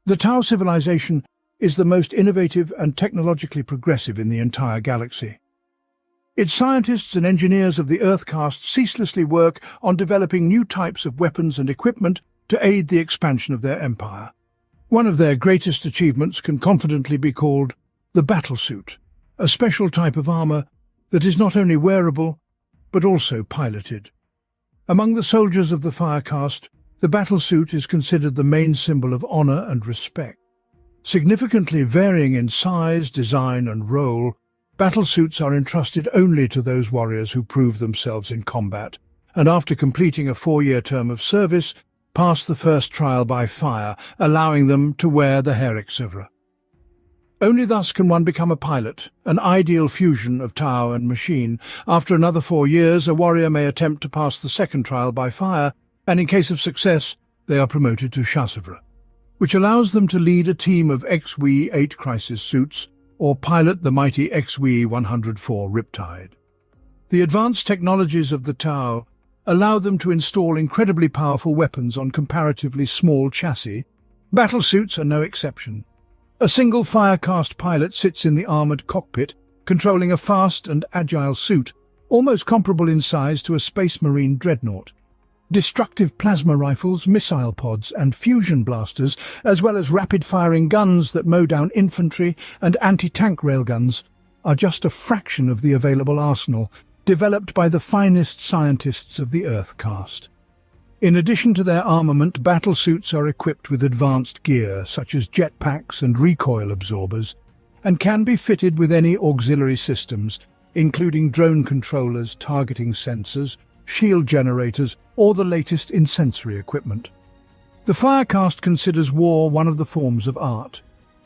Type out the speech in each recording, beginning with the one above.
The Tau civilization is the most innovative and technologically progressive in the entire galaxy. Its scientists and engineers of the Earth caste ceaselessly work on developing new types of weapons and equipment to aid the expansion of their empire. One of their greatest achievements can confidently be called the Battlesuit, a special type of armor that is not only wearable, but also piloted. Among the soldiers of the Fire caste, the Battlesuit is considered the main symbol of honor and respect. Significantly varying in size, design, and role, battlesuits are entrusted only to those warriors who prove themselves in combat, and after completing a 4-year term of service, pass the first trial by fire, allowing them to wear the hair exivra. Only thus can one become a pilot, an ideal fusion of Tau and machine. After another 4 years, a warrior may attempt to pass the second trial by fire, and in case of success, they are promoted to chassivra, which allows them to lead a team of XW-8 crisis suits or pilot the mighty XW-104 Riptide. The advanced technologies of the Tau allow them to install incredibly powerful weapons on comparatively small chassis. Battlesuits are no exception. A single Fire caste pilot sits in the armored cockpit, controlling a fast and agile suit, almost comparable in size to a Space Marine dreadnought. Destructive plasma rifles, missile pods, and fusion blasters, as well as rapid-firing guns that mow down infantry and anti-tank railguns, are just a fraction of the available arsenal, developed by the finest scientists of the Earth caste. In addition to their armament, battlesuits are equipped with advanced gear, such as jetpacks and recoil absorbers, and can be fitted with any auxiliary systems, including drone controllers, targeting sensors, shield generators, or the latest in sensory equipment. The Fire caste considers war one of the forms of art,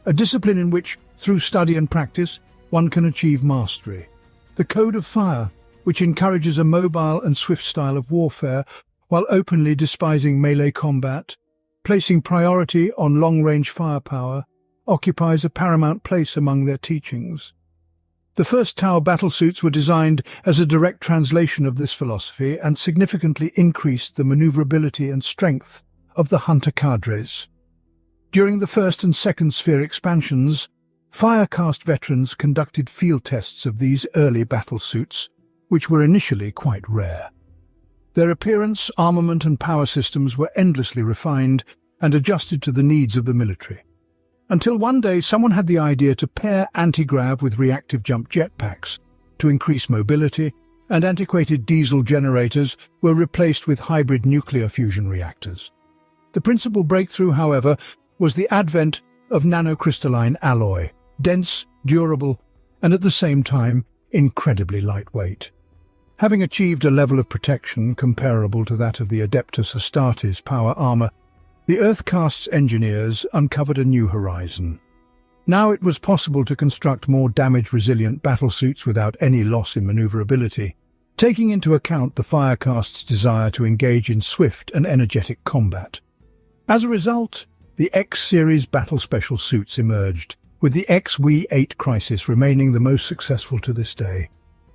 a discipline in which, through study and practice, one can achieve mastery. The Code of Fire, which encourages a mobile and swift style of warfare, while openly despising melee combat, placing priority on long-range firepower, occupies a paramount place among their teachings. The first Tau battlesuits were designed as a direct translation of this philosophy and significantly increased the maneuverability and strength of the hunter cadres. During the first and second sphere expansions, Fire caste veterans conducted field tests of these early battlesuits, which were initially quite rare. Their appearance, armament and power systems were endlessly refined and adjusted to the needs of the military. Until one day someone had the idea to pair anti-grav with reactive jump jetpacks to increase mobility, and antiquated diesel generators were replaced with hybrid nuclear fusion reactors. The principal breakthrough, however, was the advent of nanocrystalline alloy, dense, durable, and at the same time incredibly lightweight. Having achieved a level of protection comparable to that of the Adeptus Astartes power armor, the Earth caste's engineers uncovered a new horizon. Now it was possible to construct more damage-resilient battlesuits without any loss in maneuverability, taking into account the Fire caste's desire to engage in swift and energetic combat. As a result, the X-series battle special suits emerged, with the XW-8 Crisis remaining the most successful to this day.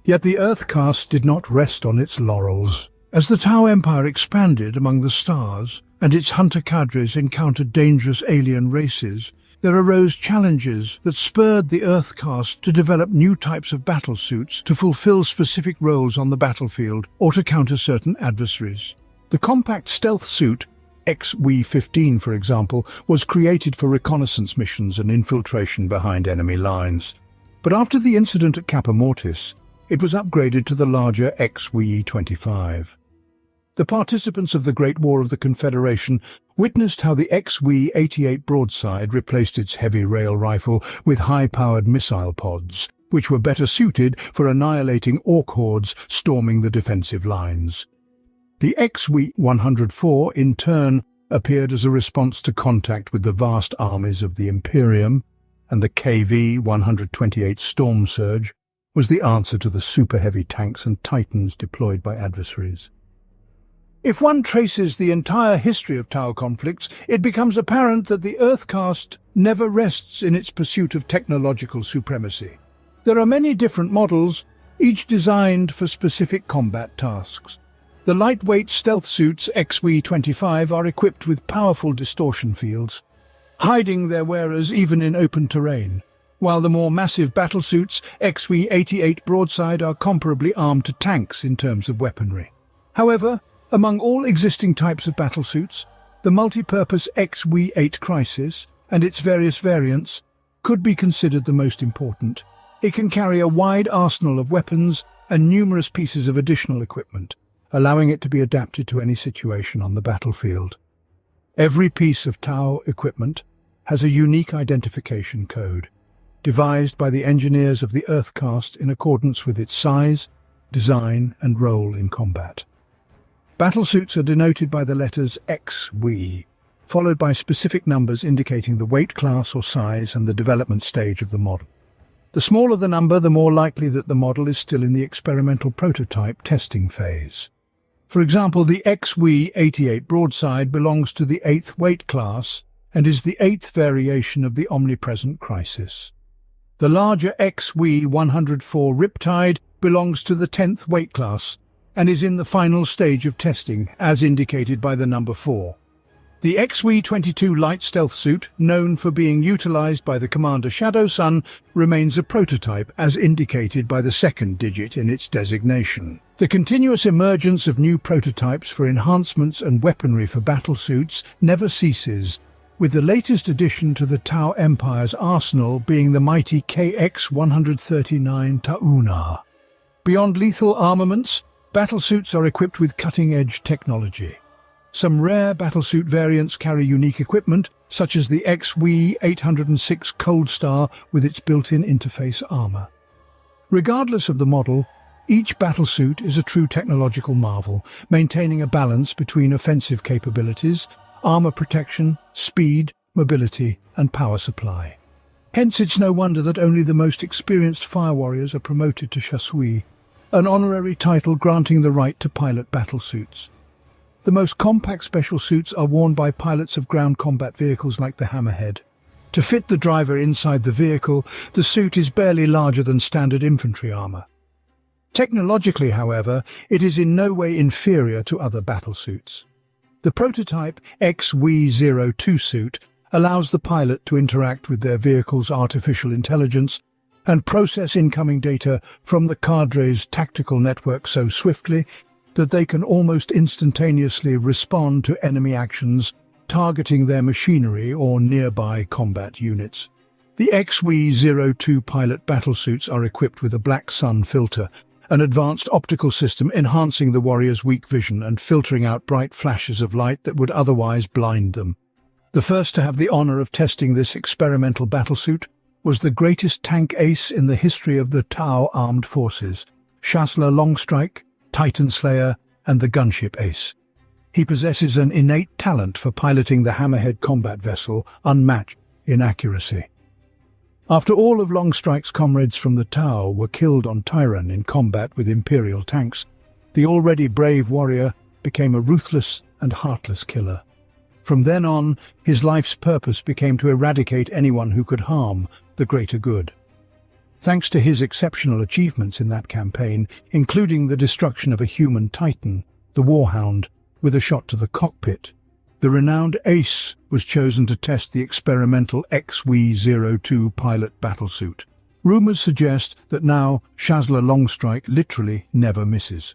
Yet the Earth caste did not rest on its laurels. As the Tau Empire expanded among the stars, and its hunter cadres encountered dangerous alien races, there arose challenges that spurred the Earth caste to develop new types of battlesuits to fulfill specific roles on the battlefield or to counter certain adversaries. The compact stealth suit, XW-15 for example, was created for reconnaissance missions and infiltration behind enemy lines. But after the incident at Kappa Mortis, it was upgraded to the larger XW-25. The participants of the Great War of the Confederation witnessed how the XW-88 broadside replaced its heavy rail rifle with high-powered missile pods, which were better suited for annihilating orc hordes storming the defensive lines. The XW-104, in turn, appeared as a response to contact with the vast armies of the Imperium, and the KV-128 Storm Surge was the answer to the super-heavy tanks and titans deployed by adversaries. If one traces the entire history of Tau conflicts, it becomes apparent that the Earth caste never rests in its pursuit of technological supremacy. There are many different models, each designed for specific combat tasks. The lightweight stealth suits XW-25 are equipped with powerful distortion fields, hiding their wearers even in open terrain, while the more massive battlesuits XV-88 broadside are comparably armed to tanks in terms of weaponry. However, among all existing types of battlesuits, the multi-purpose XV-8 Crisis and its various variants could be considered the most important. It can carry a wide arsenal of weapons and numerous pieces of additional equipment, allowing it to be adapted to any situation on the battlefield. Every piece of Tau equipment has a unique identification code, devised by the engineers of the Earthcast in accordance with its size, design, and role in combat. Battlesuits are denoted by the letters XV, followed by specific numbers indicating the weight class or size and the development stage of the model. The smaller the number, the more likely that the model is still in the experimental prototype testing phase. For example, the XV-88 broadside belongs to the 8th weight class and is the 8th variation of the omnipresent Crisis. The larger XV-104 Riptide belongs to the 10th weight class and is in the final stage of testing, as indicated by the number 4. The XV-22 light stealth suit, known for being utilized by the Commander Shadow Sun, remains a prototype as indicated by the second digit in its designation. The continuous emergence of new prototypes for enhancements and weaponry for battlesuits never ceases, with the latest addition to the Tau Empire's arsenal being the mighty KX-139 Tauna. Beyond lethal armaments, battlesuits are equipped with cutting-edge technology. Some rare battlesuit variants carry unique equipment, such as the XV-806 Cold Star with its built-in interface armor. Regardless of the model, each battlesuit is a true technological marvel, maintaining a balance between offensive capabilities, armor protection, speed, mobility, and power supply. Hence, it's no wonder that only the most experienced fire warriors are promoted to chasseurs, an honorary title granting the right to pilot battlesuits. The most compact special suits are worn by pilots of ground combat vehicles like the Hammerhead. To fit the driver inside the vehicle, the suit is barely larger than standard infantry armor. Technologically, however, it is in no way inferior to other battlesuits. The prototype XV-02 suit allows the pilot to interact with their vehicle's artificial intelligence and process incoming data from the cadre's tactical network so swiftly that they can almost instantaneously respond to enemy actions targeting their machinery or nearby combat units. The XV-02 pilot battlesuits are equipped with a black sun filter, an advanced optical system enhancing the warrior's weak vision and filtering out bright flashes of light that would otherwise blind them. The first to have the honor of testing this experimental battlesuit was the greatest tank ace in the history of the Tau armed forces, Chancellor Longstrike, Titan Slayer, and the gunship ace. He possesses an innate talent for piloting the Hammerhead combat vessel, unmatched in accuracy. After all of Longstrike's comrades from the Tau were killed on Tyran in combat with Imperial tanks, the already brave warrior became a ruthless and heartless killer. From then on, his life's purpose became to eradicate anyone who could harm the greater good. Thanks to his exceptional achievements in that campaign, including the destruction of a human Titan, the Warhound, with a shot to the cockpit, the renowned ace was chosen to test the experimental XV-02 pilot battlesuit. Rumors suggest that now Chancellor Longstrike literally never misses.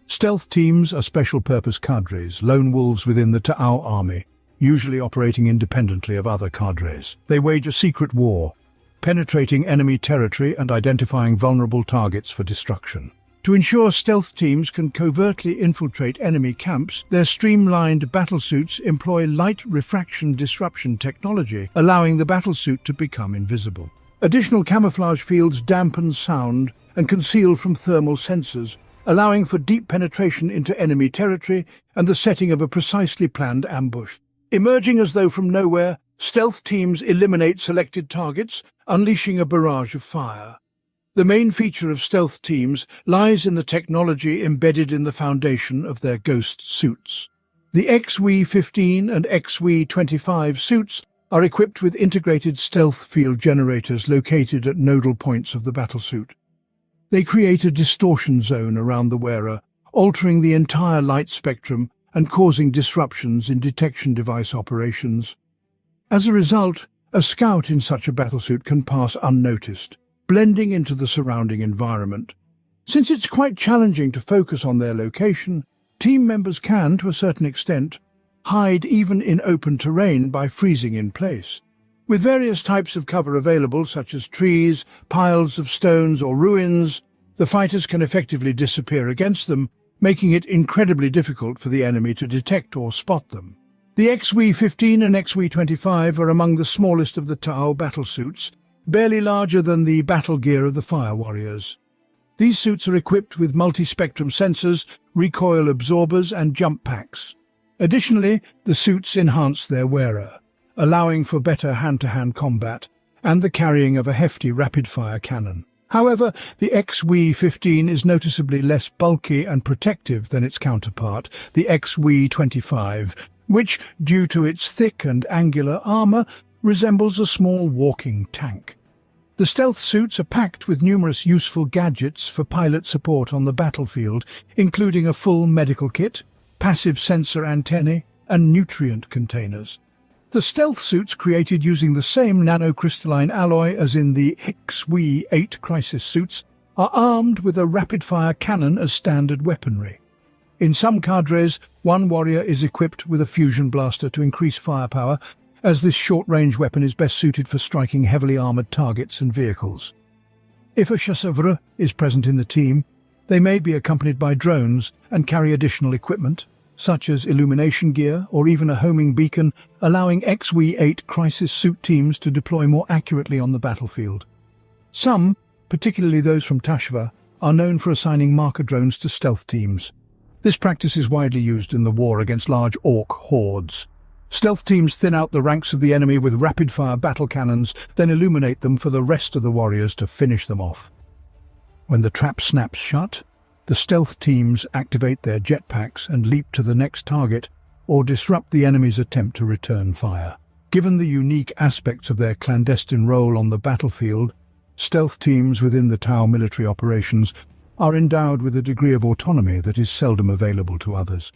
Stealth teams are special-purpose cadres, lone wolves within the Tau army, usually operating independently of other cadres. They wage a secret war, penetrating enemy territory and identifying vulnerable targets for destruction. To ensure stealth teams can covertly infiltrate enemy camps, their streamlined battlesuits employ light refraction disruption technology, allowing the battlesuit to become invisible. Additional camouflage fields dampen sound and conceal from thermal sensors, allowing for deep penetration into enemy territory and the setting of a precisely planned ambush. Emerging as though from nowhere, stealth teams eliminate selected targets, unleashing a barrage of fire. The main feature of stealth teams lies in the technology embedded in the foundation of their ghost suits. The XV-15 and XV-25 suits are equipped with integrated stealth field generators located at nodal points of the battlesuit. They create a distortion zone around the wearer, altering the entire light spectrum and causing disruptions in detection device operations. As a result, a scout in such a battlesuit can pass unnoticed, blending into the surrounding environment. Since it's quite challenging to focus on their location, team members can, to a certain extent, hide even in open terrain by freezing in place. With various types of cover available, such as trees, piles of stones or ruins, the fighters can effectively disappear against them, making it incredibly difficult for the enemy to detect or spot them. The XW-15 and XW-25 are among the smallest of the Tau battlesuits, barely larger than the battle gear of the Fire Warriors. These suits are equipped with multi-spectrum sensors, recoil absorbers and jump packs. Additionally, the suits enhance their wearer, allowing for better hand-to-hand combat and the carrying of a hefty rapid-fire cannon. However, the XW-15 is noticeably less bulky and protective than its counterpart, the XW-25, which, due to its thick and angular armor, resembles a small walking tank. The stealth suits are packed with numerous useful gadgets for pilot support on the battlefield, including a full medical kit, passive sensor antennae, and nutrient containers. The stealth suits, created using the same nanocrystalline alloy as in the XW-8 crisis suits, are armed with a rapid-fire cannon as standard weaponry. In some cadres, one warrior is equipped with a fusion blaster to increase firepower, as this short-range weapon is best suited for striking heavily armoured targets and vehicles. If a philosopher is present in the team, they may be accompanied by drones and carry additional equipment, such as illumination gear or even a homing beacon, allowing XW-8 crisis suit teams to deploy more accurately on the battlefield. Some, particularly those from Tashva, are known for assigning marker drones to stealth teams. This practice is widely used in the war against large orc hordes. Stealth teams thin out the ranks of the enemy with rapid-fire battle cannons, then illuminate them for the rest of the warriors to finish them off. When the trap snaps shut, the stealth teams activate their jetpacks and leap to the next target or disrupt the enemy's attempt to return fire. Given the unique aspects of their clandestine role on the battlefield, stealth teams within the Tau military operations are endowed with a degree of autonomy that is seldom available to others.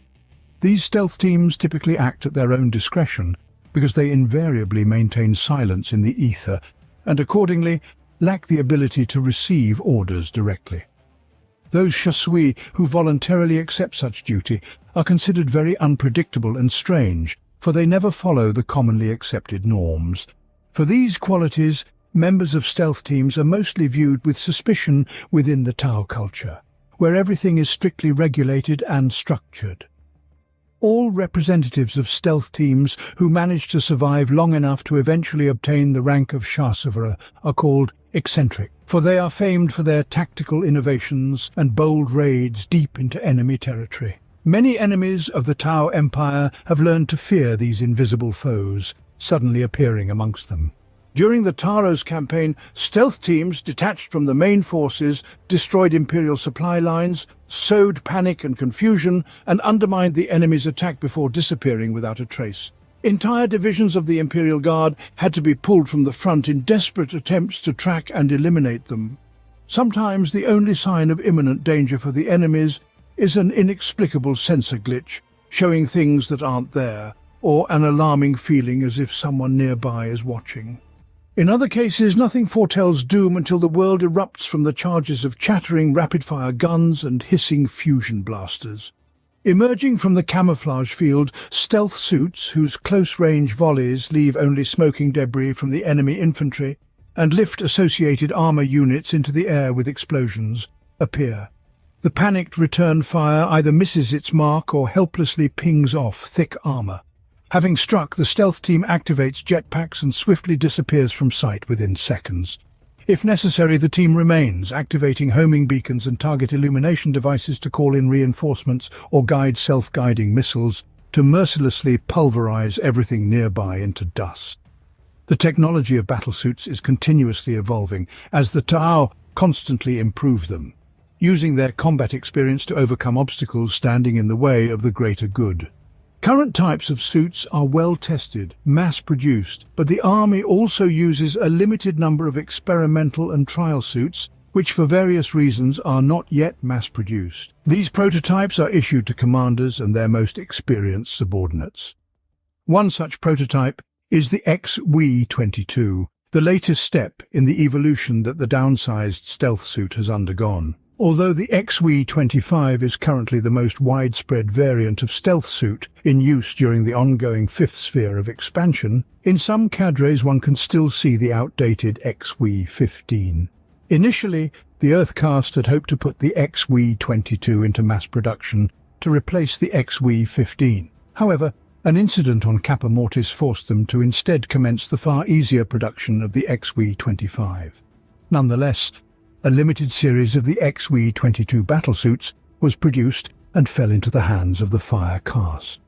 These stealth teams typically act at their own discretion because they invariably maintain silence in the ether and accordingly lack the ability to receive orders directly. Those chasseurs who voluntarily accept such duty are considered very unpredictable and strange, for they never follow the commonly accepted norms. For these qualities, members of stealth teams are mostly viewed with suspicion within the Tau culture, where everything is strictly regulated and structured. All representatives of stealth teams who manage to survive long enough to eventually obtain the rank of philosopher are called eccentric, for they are famed for their tactical innovations and bold raids deep into enemy territory. Many enemies of the Tau Empire have learned to fear these invisible foes, suddenly appearing amongst them. During the Taros campaign, stealth teams detached from the main forces destroyed Imperial supply lines, sowed panic and confusion, and undermined the enemy's attack before disappearing without a trace. Entire divisions of the Imperial Guard had to be pulled from the front in desperate attempts to track and eliminate them. Sometimes the only sign of imminent danger for the enemies is an inexplicable sensor glitch, showing things that aren't there, or an alarming feeling as if someone nearby is watching. In other cases, nothing foretells doom until the world erupts from the charges of chattering rapid-fire guns and hissing fusion blasters. Emerging from the camouflage field, stealth suits, whose close-range volleys leave only smoking debris from the enemy infantry and lift associated armor units into the air with explosions, appear. The panicked return fire either misses its mark or helplessly pings off thick armor. Having struck, the stealth team activates jetpacks and swiftly disappears from sight within seconds. If necessary, the team remains, activating homing beacons and target illumination devices to call in reinforcements or guide self-guiding missiles to mercilessly pulverize everything nearby into dust. The technology of battlesuits is continuously evolving as the Tau constantly improve them, using their combat experience to overcome obstacles standing in the way of the greater good. Current types of suits are well-tested, mass-produced, but the Army also uses a limited number of experimental and trial suits, which for various reasons are not yet mass-produced. These prototypes are issued to commanders and their most experienced subordinates. One such prototype is the XW-22, the latest step in the evolution that the downsized stealth suit has undergone. Although the XW-25 is currently the most widespread variant of stealth suit in use during the ongoing fifth sphere of expansion, in some cadres one can still see the outdated XW-15. Initially, the Earthcast had hoped to put the XW-22 into mass production to replace the XW-15. However, an incident on Kappa Mortis forced them to instead commence the far easier production of the XW-25. Nonetheless, a limited series of the XW-22 battlesuits was produced and fell into the hands of the Fire Cast.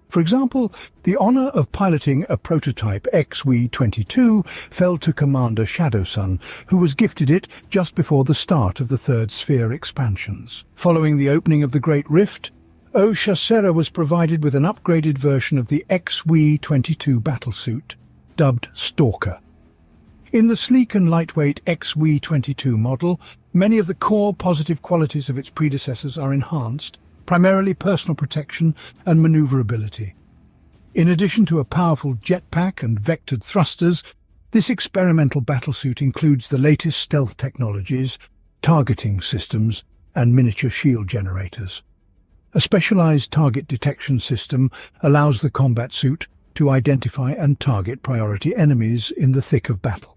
For example, the honor of piloting a prototype XW-22 fell to Commander Shadowsun, who was gifted it just before the start of the Third Sphere expansions. Following the opening of the Great Rift, O'Shasera was provided with an upgraded version of the XW-22 battlesuit, dubbed Stalker. In the sleek and lightweight XW-22 model, many of the core positive qualities of its predecessors are enhanced, primarily personal protection and maneuverability. In addition to a powerful jetpack and vectored thrusters, this experimental battlesuit includes the latest stealth technologies, targeting systems, and miniature shield generators. A specialized target detection system allows the combat suit to identify and target priority enemies in the thick of battle.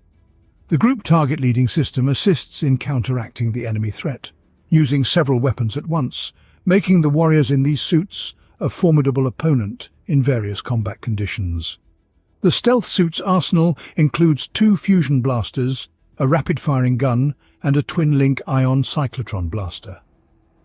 The group target leading system assists in counteracting the enemy threat, using several weapons at once, making the warriors in these suits a formidable opponent in various combat conditions. The stealth suit's arsenal includes 2 fusion blasters, a rapid-firing gun, and a twin-link ion cyclotron blaster.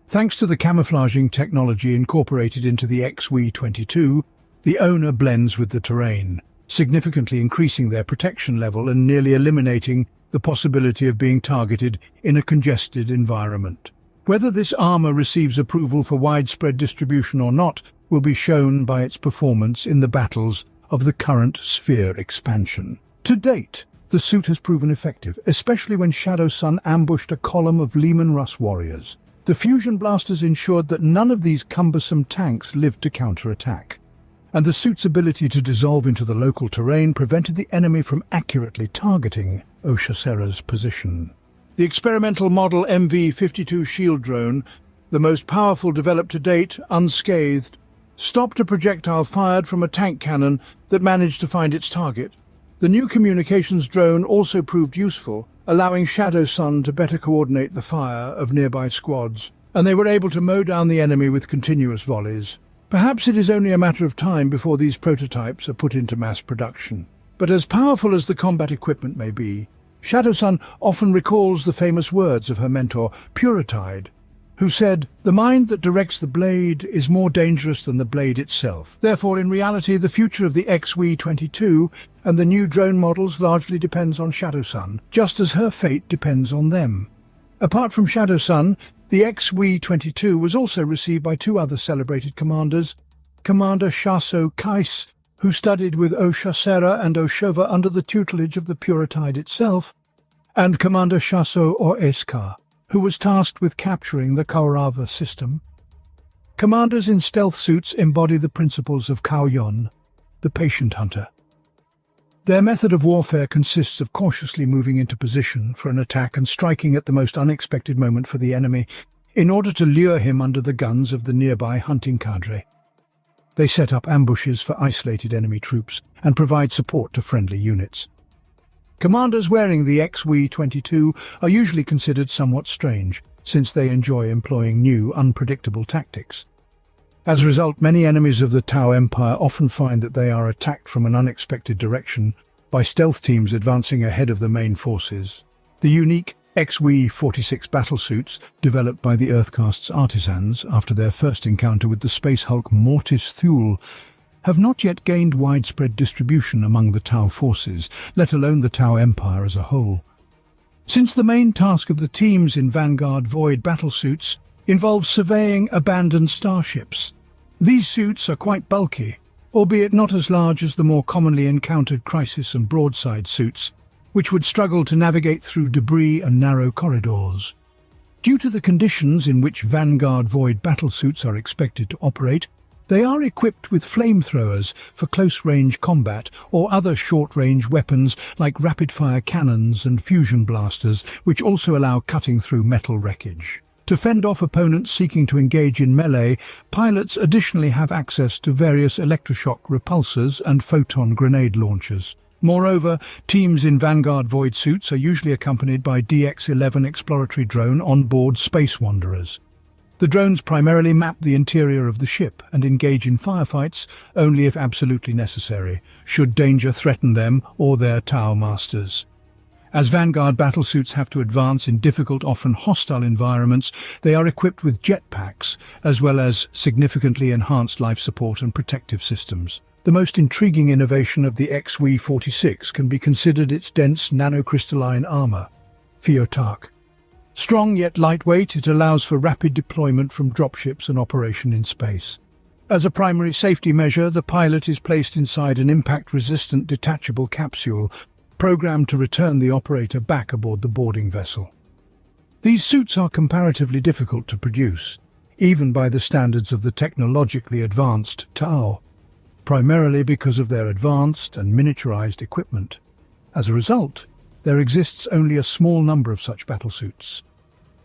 Thanks to the camouflaging technology incorporated into the XW-22, the owner blends with the terrain, significantly increasing their protection level and nearly eliminating the possibility of being targeted in a congested environment. Whether this armor receives approval for widespread distribution or not will be shown by its performance in the battles of the current sphere expansion. To date, the suit has proven effective, especially when Shadowsun ambushed a column of Leman Russ warriors. The fusion blasters ensured that none of these cumbersome tanks lived to counterattack, and the suit's ability to dissolve into the local terrain prevented the enemy from accurately targeting O'Shasera's position. The experimental model MV-52 shield drone, the most powerful developed to date, unscathed, stopped a projectile fired from a tank cannon that managed to find its target. The new communications drone also proved useful, allowing Shadowsun to better coordinate the fire of nearby squads, and they were able to mow down the enemy with continuous volleys. Perhaps it is only a matter of time before these prototypes are put into mass production. But as powerful as the combat equipment may be, Shadowsun often recalls the famous words of her mentor, Puritide, who said, "The mind that directs the blade is more dangerous than the blade itself." Therefore, in reality, the future of the XW-22 and the new drone models largely depends on Shadowsun, just as her fate depends on them. Apart from Shadowsun, the XW-22 was also received by 2 other celebrated commanders, Commander Shaso Kais, who studied with O'Shasera and O'Shova under the tutelage of the Puritide itself, and Commander Shaso Oeskar, who was tasked with capturing the Kaurava system. Commanders in stealth suits embody the principles of Kauyon, the patient hunter. Their method of warfare consists of cautiously moving into position for an attack and striking at the most unexpected moment for the enemy in order to lure him under the guns of the nearby hunting cadre. They set up ambushes for isolated enemy troops and provide support to friendly units. Commanders wearing the XW-22 are usually considered somewhat strange, since they enjoy employing new, unpredictable tactics. As a result, many enemies of the Tau Empire often find that they are attacked from an unexpected direction by stealth teams advancing ahead of the main forces. The unique XW-46 battlesuits, developed by the Earthcast's artisans after their first encounter with the space hulk Mortis Thule, have not yet gained widespread distribution among the Tau forces, let alone the Tau Empire as a whole. Since the main task of the teams in Vanguard Void battlesuits involves surveying abandoned starships, these suits are quite bulky, albeit not as large as the more commonly encountered Crisis and Broadside suits, which would struggle to navigate through debris and narrow corridors. Due to the conditions in which Vanguard Void battlesuits are expected to operate, They are equipped with flamethrowers for close-range combat or other short-range weapons like rapid-fire cannons and fusion blasters, which also allow cutting through metal wreckage. To fend off opponents seeking to engage in melee, pilots additionally have access to various electroshock repulsors and photon grenade launchers. Moreover, teams in Vanguard Void suits are usually accompanied by DX-11 exploratory drone on board Space Wanderers. The drones primarily map the interior of the ship and engage in firefights only if absolutely necessary, should danger threaten them or their Tau masters. As Vanguard battlesuits have to advance in difficult, often hostile environments, they are equipped with jetpacks, as well as significantly enhanced life support and protective systems. The most intriguing innovation of the XW-46 can be considered its dense nanocrystalline armor, Phiotarch. Strong yet lightweight, it allows for rapid deployment from dropships and operation in space. As a primary safety measure, the pilot is placed inside an impact-resistant detachable capsule, programmed to return the operator back aboard the boarding vessel. These suits are comparatively difficult to produce, even by the standards of the technologically advanced Tau, primarily because of their advanced and miniaturized equipment. As a result, there exists only a small number of such battlesuits.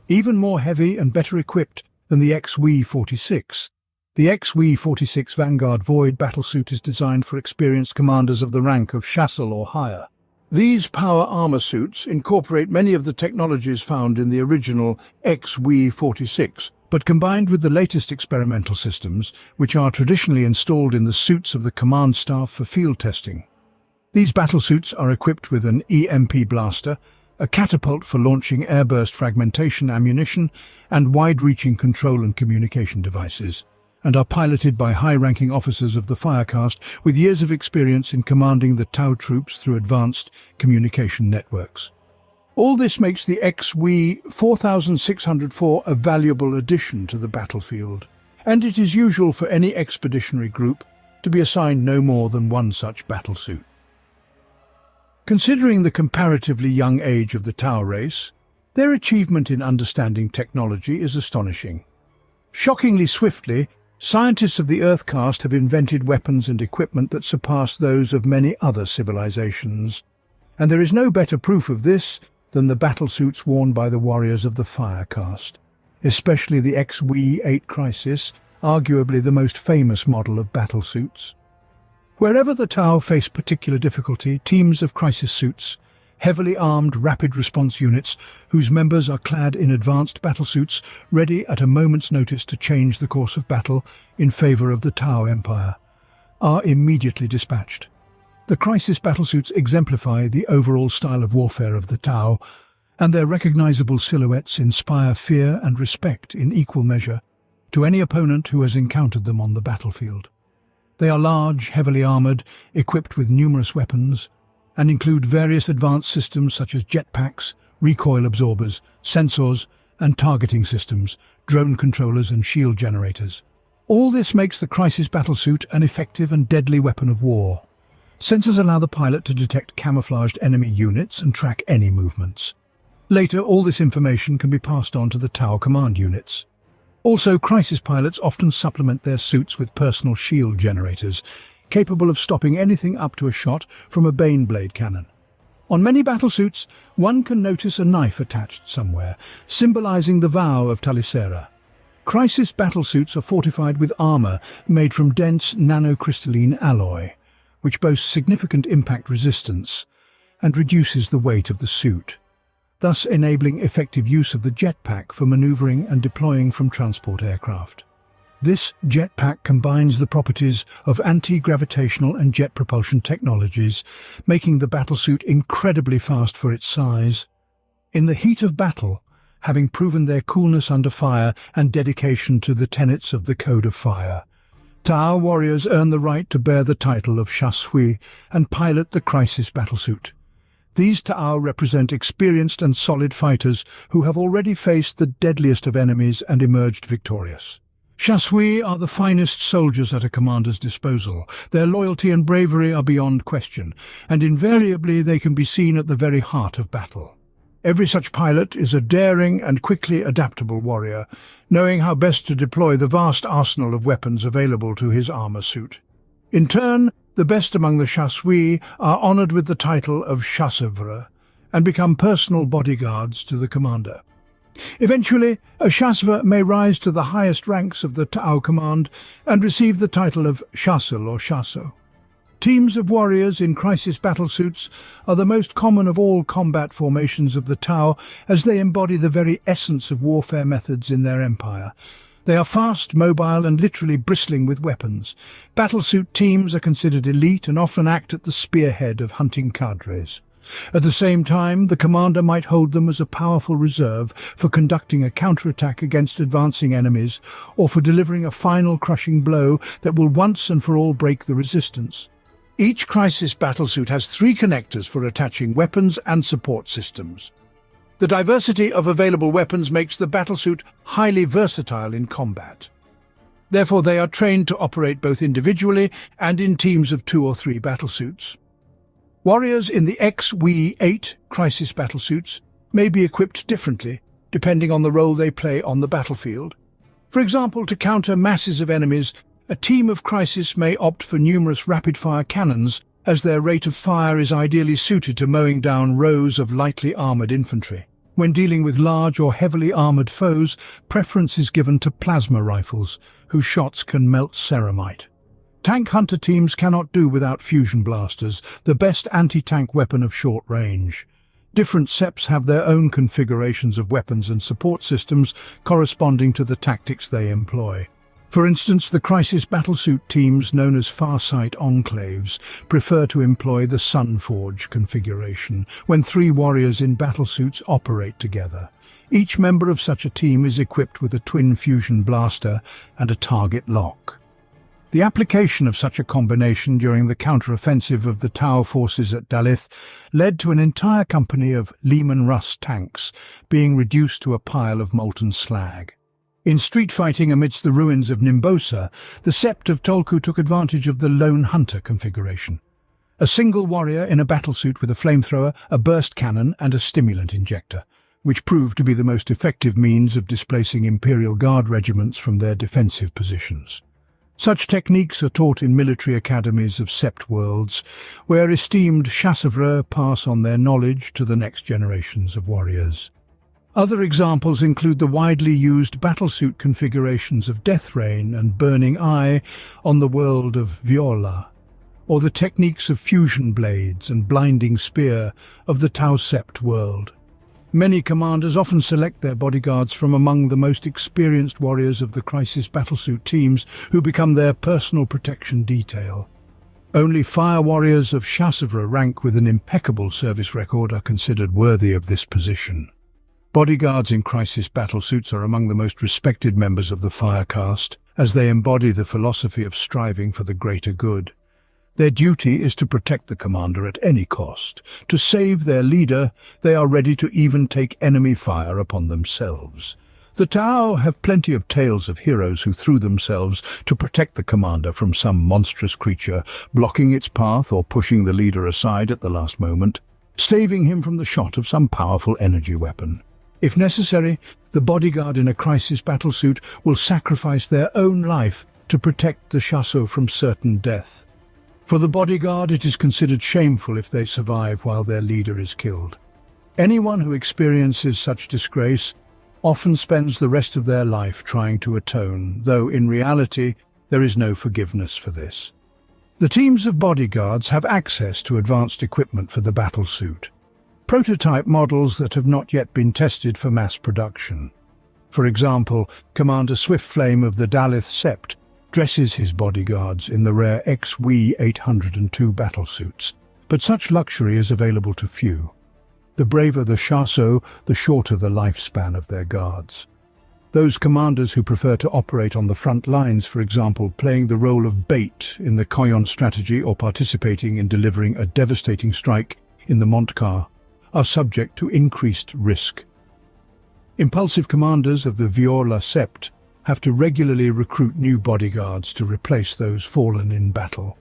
Even more heavy and better equipped than the XW-46, the XW-46 Vanguard Void battlesuit is designed for experienced commanders of the rank of Chassel or higher. These power armor suits incorporate many of the technologies found in the original XW-46, but combined with the latest experimental systems, which are traditionally installed in the suits of the command staff for field testing. These battlesuits are equipped with an EMP blaster, a catapult for launching airburst fragmentation ammunition, and wide-reaching control and communication devices, and are piloted by high-ranking officers of the Firecast with years of experience in commanding the Tau troops through advanced communication networks. All this makes the XW-4604 a valuable addition to the battlefield, and it is usual for any expeditionary group to be assigned no more than one such battlesuit. Considering the comparatively young age of the Tau race, their achievement in understanding technology is astonishing. Shockingly swiftly, scientists of the Earthcast have invented weapons and equipment that surpass those of many other civilizations, and there is no better proof of this than the battlesuits worn by the warriors of the Firecast, especially the XW-8 Crisis, arguably the most famous model of battlesuits. Wherever the Tau face particular difficulty, teams of crisis suits, heavily armed rapid response units whose members are clad in advanced battlesuits ready at a moment's notice to change the course of battle in favor of the Tau Empire, are immediately dispatched. The crisis battlesuits exemplify the overall style of warfare of the Tau, and their recognizable silhouettes inspire fear and respect in equal measure to any opponent who has encountered them on the battlefield. They are large, heavily armored, equipped with numerous weapons, and include various advanced systems such as jetpacks, recoil absorbers, sensors, and targeting systems, drone controllers and shield generators. All this makes the crisis battlesuit an effective and deadly weapon of war. Sensors allow the pilot to detect camouflaged enemy units and track any movements. Later, all this information can be passed on to the Tau command units. Also, crisis pilots often supplement their suits with personal shield generators, capable of stopping anything up to a shot from a Baneblade cannon. On many battlesuits, one can notice a knife attached somewhere, symbolizing the vow of Talisera. Crisis battlesuits are fortified with armor made from dense nanocrystalline alloy, which boasts significant impact resistance and reduces the weight of the suit, thus enabling effective use of the jetpack for maneuvering and deploying from transport aircraft. This jetpack combines the properties of anti-gravitational and jet propulsion technologies, making the battlesuit incredibly fast for its size. In the heat of battle, having proven their coolness under fire and dedication to the tenets of the Code of Fire, Tau warriors earn the right to bear the title of Chasseur and pilot the crisis battlesuit. These Tau represent experienced and solid fighters who have already faced the deadliest of enemies and emerged victorious. Chasseurs are the finest soldiers at a commander's disposal. Their loyalty and bravery are beyond question, and invariably they can be seen at the very heart of battle. Every such pilot is a daring and quickly adaptable warrior, knowing how best to deploy the vast arsenal of weapons available to his armor suit. In turn, the best among the chasseurs are honored with the title of chasseurs and become personal bodyguards to the commander. Eventually, a chasseur may rise to the highest ranks of the Tau command and receive the title of chassel or chasseur. Teams of warriors in crisis battlesuits are the most common of all combat formations of the Tau, as they embody the very essence of warfare methods in their empire. They are fast, mobile, and literally bristling with weapons. Battlesuit teams are considered elite and often act at the spearhead of hunting cadres. At the same time, the commander might hold them as a powerful reserve for conducting a counterattack against advancing enemies, or for delivering a final crushing blow that will once and for all break the resistance. Each crisis battlesuit has 3 connectors for attaching weapons and support systems. The diversity of available weapons makes the battlesuit highly versatile in combat. Therefore, they are trained to operate both individually and in teams of 2 or 3 battlesuits. Warriors in the XW8 crisis battlesuits may be equipped differently, depending on the role they play on the battlefield. For example, to counter masses of enemies, a team of crisis may opt for numerous rapid-fire cannons, as their rate of fire is ideally suited to mowing down rows of lightly armoured infantry. When dealing with large or heavily armoured foes, preference is given to plasma rifles, whose shots can melt ceramite. Tank hunter teams cannot do without fusion blasters, the best anti-tank weapon of short range. Different SEPs have their own configurations of weapons and support systems corresponding to the tactics they employ. For instance, the crisis battlesuit teams known as Farsight Enclaves prefer to employ the Sunforge configuration, when 3 warriors in battlesuits operate together. Each member of such a team is equipped with a twin fusion blaster and a target lock. The application of such a combination during the counter-offensive of the Tau forces at Dalith led to an entire company of Lehman Russ tanks being reduced to a pile of molten slag. In street fighting amidst the ruins of Nimbosa, the Sept of Tolku took advantage of the Lone Hunter configuration. A single warrior in a battlesuit with a flamethrower, a burst cannon and a stimulant injector, which proved to be the most effective means of displacing Imperial Guard regiments from their defensive positions. Such techniques are taught in military academies of Sept worlds, where esteemed chasseurs pass on their knowledge to the next generations of warriors. Other examples include the widely used battlesuit configurations of Death Rain and Burning Eye on the world of Viola, or the techniques of fusion blades and blinding spear of the Tau Sept world. Many commanders often select their bodyguards from among the most experienced warriors of the crisis battlesuit teams, who become their personal protection detail. Only fire warriors of chasseurs rank with an impeccable service record are considered worthy of this position. Bodyguards in crisis battlesuits are among the most respected members of the fire caste, as they embody the philosophy of striving for the greater good. Their duty is to protect the commander at any cost. To save their leader, they are ready to even take enemy fire upon themselves. The Tau have plenty of tales of heroes who threw themselves to protect the commander from some monstrous creature, blocking its path or pushing the leader aside at the last moment, saving him from the shot of some powerful energy weapon. If necessary, the bodyguard in a crisis battlesuit will sacrifice their own life to protect the chasseur from certain death. For the bodyguard, it is considered shameful if they survive while their leader is killed. Anyone who experiences such disgrace often spends the rest of their life trying to atone, though in reality there is no forgiveness for this. The teams of bodyguards have access to advanced equipment for the battlesuit. Prototype models that have not yet been tested for mass production. For example, Commander Swiftflame of the Dalith Sept dresses his bodyguards in the rare XW802 battlesuits, but such luxury is available to few. The braver the chasseur, the shorter the lifespan of their guards. Those commanders who prefer to operate on the front lines, for example, playing the role of bait in the Koyon strategy or participating in delivering a devastating strike in the Montcar, are subject to increased risk. Impulsive commanders of the Viola Sept have to regularly recruit new bodyguards to replace those fallen in battle.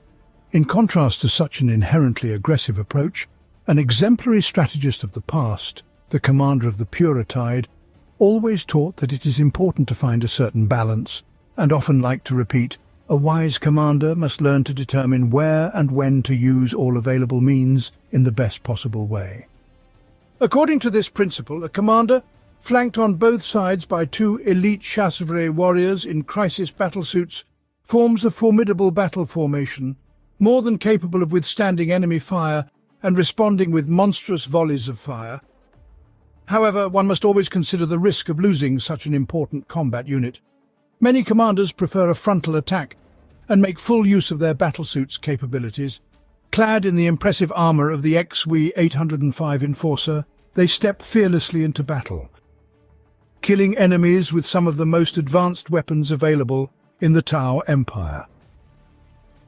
In contrast to such an inherently aggressive approach, an exemplary strategist of the past, the commander of the purer tide, always taught that it is important to find a certain balance, and often liked to repeat, "A wise commander must learn to determine where and when to use all available means in the best possible way." According to this principle, a commander, flanked on both sides by two elite chasseurs warriors in crisis battlesuits, forms a formidable battle formation, more than capable of withstanding enemy fire and responding with monstrous volleys of fire. However, one must always consider the risk of losing such an important combat unit. Many commanders prefer a frontal attack and make full use of their battlesuits' capabilities. Clad in the impressive armor of the XW-805 Enforcer, they step fearlessly into battle, killing enemies with some of the most advanced weapons available in the Tau Empire.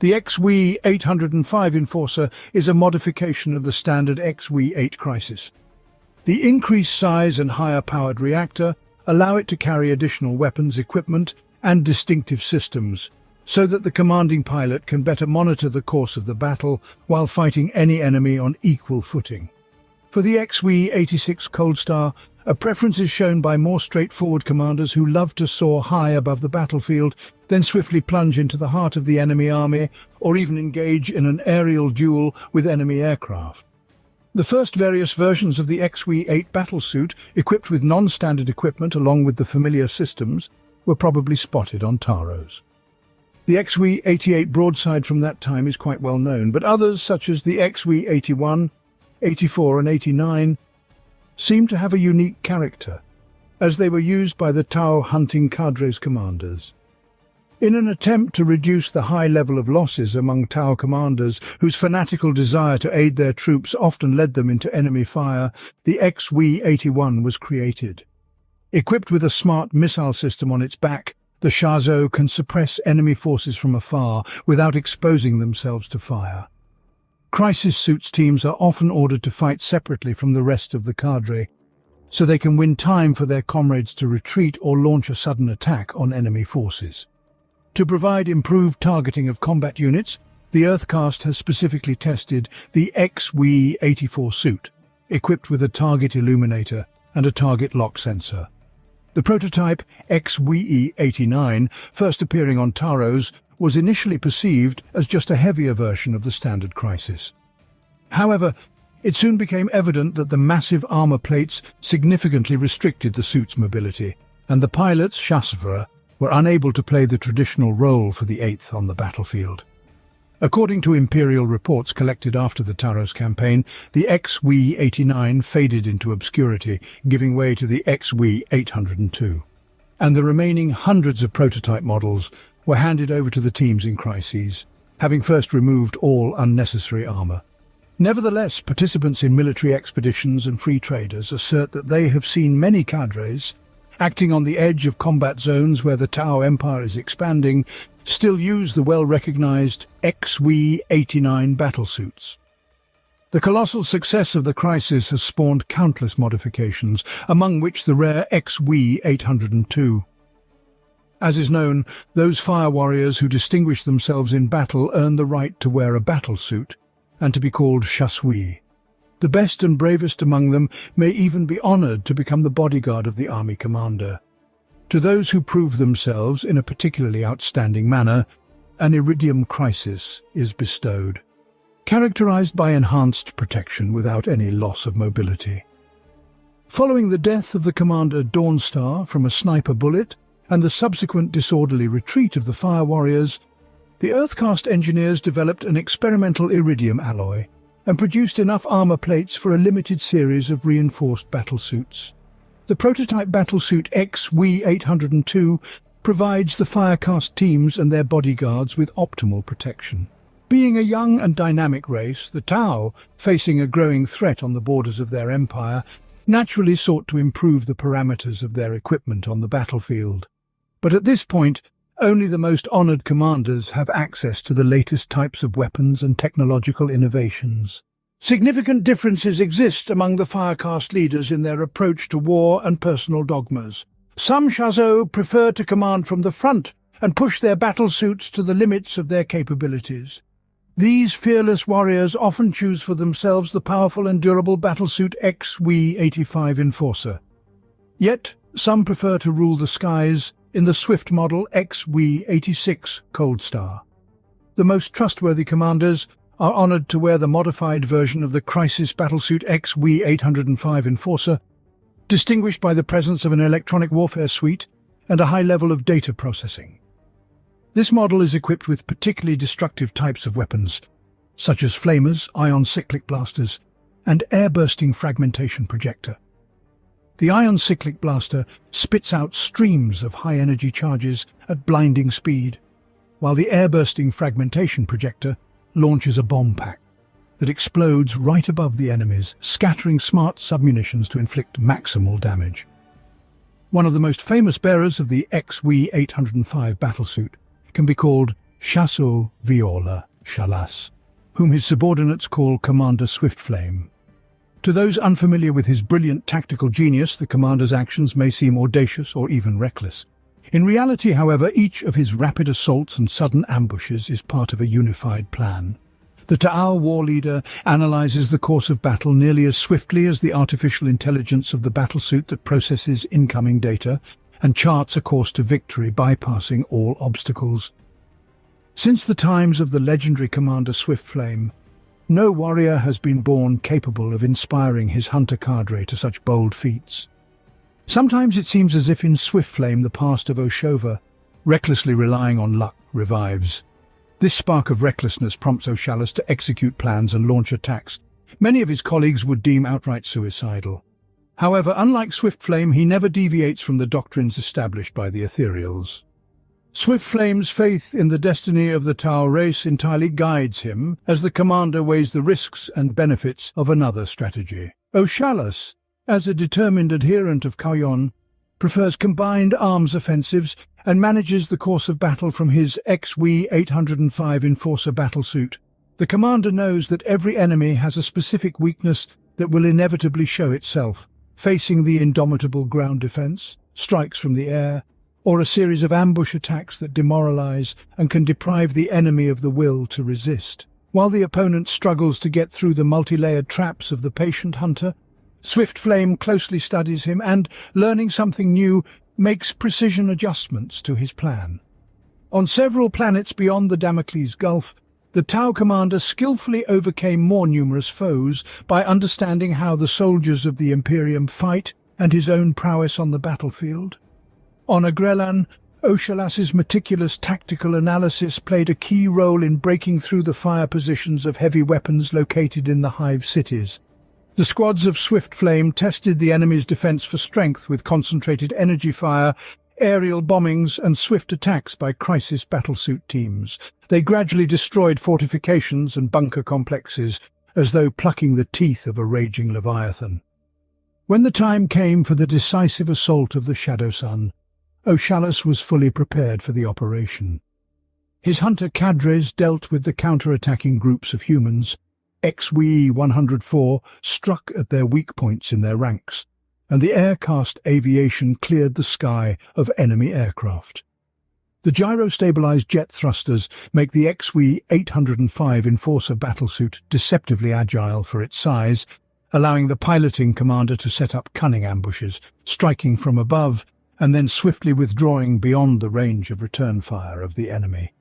The XW-805 Enforcer is a modification of the standard XW-8 Crisis. The increased size and higher-powered reactor allow it to carry additional weapons, equipment, and distinctive systems, so that the commanding pilot can better monitor the course of the battle while fighting any enemy on equal footing. For the XW-86 Cold Star, a preference is shown by more straightforward commanders who love to soar high above the battlefield, then swiftly plunge into the heart of the enemy army, or even engage in an aerial duel with enemy aircraft. The first various versions of the XW-8 battlesuit, equipped with non-standard equipment along with the familiar systems, were probably spotted on Taros. The XW-88 broadside from that time is quite well known, but others, such as the XW-81, 84 and 89, seem to have a unique character, as they were used by the Tau hunting cadres commanders. In an attempt to reduce the high level of losses among Tau commanders, whose fanatical desire to aid their troops often led them into enemy fire, the XW-81 was created. Equipped with a smart missile system on its back, the Chasseur can suppress enemy forces from afar without exposing themselves to fire. Crisis suits teams are often ordered to fight separately from the rest of the cadre, so they can win time for their comrades to retreat or launch a sudden attack on enemy forces. To provide improved targeting of combat units, the Earthcast has specifically tested the XW-84 suit, equipped with a target illuminator and a target lock sensor. The prototype XW-89, first appearing on Taros, was initially perceived as just a heavier version of the standard Crisis. However, it soon became evident that the massive armor plates significantly restricted the suit's mobility, and the pilots, chasseurs, were unable to play the traditional role for the 8th on the battlefield. According to Imperial reports collected after the Taros campaign, the XW-89 faded into obscurity, giving way to the XW-802, and the remaining hundreds of prototype models were handed over to the teams in crises, having first removed all unnecessary armor. Nevertheless, participants in military expeditions and free traders assert that they have seen many cadres, acting on the edge of combat zones where the Tau Empire is expanding, still use the well-recognized XW-89 battlesuits. The colossal success of the Crisis has spawned countless modifications, among which the rare XW-802. As is known, those fire warriors who distinguish themselves in battle earn the right to wear a battlesuit and to be called chasseurs. The best and bravest among them may even be honored to become the bodyguard of the army commander. To those who prove themselves in a particularly outstanding manner, an Iridium Crisis is bestowed, characterized by enhanced protection without any loss of mobility. Following the death of the commander Dawnstar from a sniper bullet and the subsequent disorderly retreat of the fire warriors, the Earthcast engineers developed an experimental iridium alloy and produced enough armor plates for a limited series of reinforced battlesuits. The prototype battlesuit XW-802 provides the Firecast teams and their bodyguards with optimal protection. Being a young and dynamic race, the Tau, facing a growing threat on the borders of their empire, naturally sought to improve the parameters of their equipment on the battlefield. But at this point, only the most honored commanders have access to the latest types of weapons and technological innovations. Significant differences exist among the Firecast leaders in their approach to war and personal dogmas. Some chasseurs prefer to command from the front and push their battlesuits to the limits of their capabilities. These fearless warriors often choose for themselves the powerful and durable battlesuit XW-85 Enforcer. Yet, some prefer to rule the skies in the swift model XW-86 Cold Star. The most trustworthy commanders are honored to wear the modified version of the Crisis battlesuit XW-805 Enforcer, distinguished by the presence of an electronic warfare suite and a high level of data processing. This model is equipped with particularly destructive types of weapons, such as flamers, ion cyclic blasters, and air-bursting fragmentation projector. The ion cyclic blaster spits out streams of high-energy charges at blinding speed, while the air-bursting fragmentation projector launches a bomb pack that explodes right above the enemies, scattering smart submunitions to inflict maximal damage. One of the most famous bearers of the XW-805 battlesuit can be called Chasseur Viola Chalas, whom his subordinates call Commander Swiftflame. To those unfamiliar with his brilliant tactical genius, the commander's actions may seem audacious or even reckless. In reality, however, each of his rapid assaults and sudden ambushes is part of a unified plan. The Ta'au war leader analyzes the course of battle nearly as swiftly as the artificial intelligence of the battlesuit that processes incoming data and charts a course to victory, bypassing all obstacles. Since the times of the legendary Commander Swiftflame, no warrior has been born capable of inspiring his hunter cadre to such bold feats. Sometimes it seems as if in Swiftflame the past of Oshova, recklessly relying on luck, revives. This spark of recklessness prompts Ochalas to execute plans and launch attacks many of his colleagues would deem outright suicidal. However, unlike Swiftflame, he never deviates from the doctrines established by the Ethereals. Swiftflame's faith in the destiny of the Tau race entirely guides him as the commander weighs the risks and benefits of another strategy. Ochalas, as a determined adherent of Kauyon, prefers combined arms offensives and manages the course of battle from his XW-805 Enforcer battlesuit. The commander knows that every enemy has a specific weakness that will inevitably show itself, facing the indomitable ground defense, strikes from the air, or a series of ambush attacks that demoralize and can deprive the enemy of the will to resist. While the opponent struggles to get through the multi-layered traps of the patient hunter, Swiftflame closely studies him and, learning something new, makes precision adjustments to his plan. On several planets beyond the Damocles Gulf, the Tau commander skillfully overcame more numerous foes by understanding how the soldiers of the Imperium fight and his own prowess on the battlefield. On Agrellan, Ochalas's meticulous tactical analysis played a key role in breaking through the fire positions of heavy weapons located in the hive cities. The squads of Swiftflame tested the enemy's defense for strength with concentrated energy fire, aerial bombings and swift attacks by Crisis battlesuit teams. They gradually destroyed fortifications and bunker complexes, as though plucking the teeth of a raging leviathan. When the time came for the decisive assault of the Shadow Sun, Ochalas was fully prepared for the operation. His hunter cadres dealt with the counter-attacking groups of humans. XW-104 struck at their weak points in their ranks, and the air-cast aviation cleared the sky of enemy aircraft. The gyro-stabilized jet thrusters make the XW-805 Enforcer battlesuit deceptively agile for its size, allowing the piloting commander to set up cunning ambushes, striking from above and then swiftly withdrawing beyond the range of return fire of the enemy.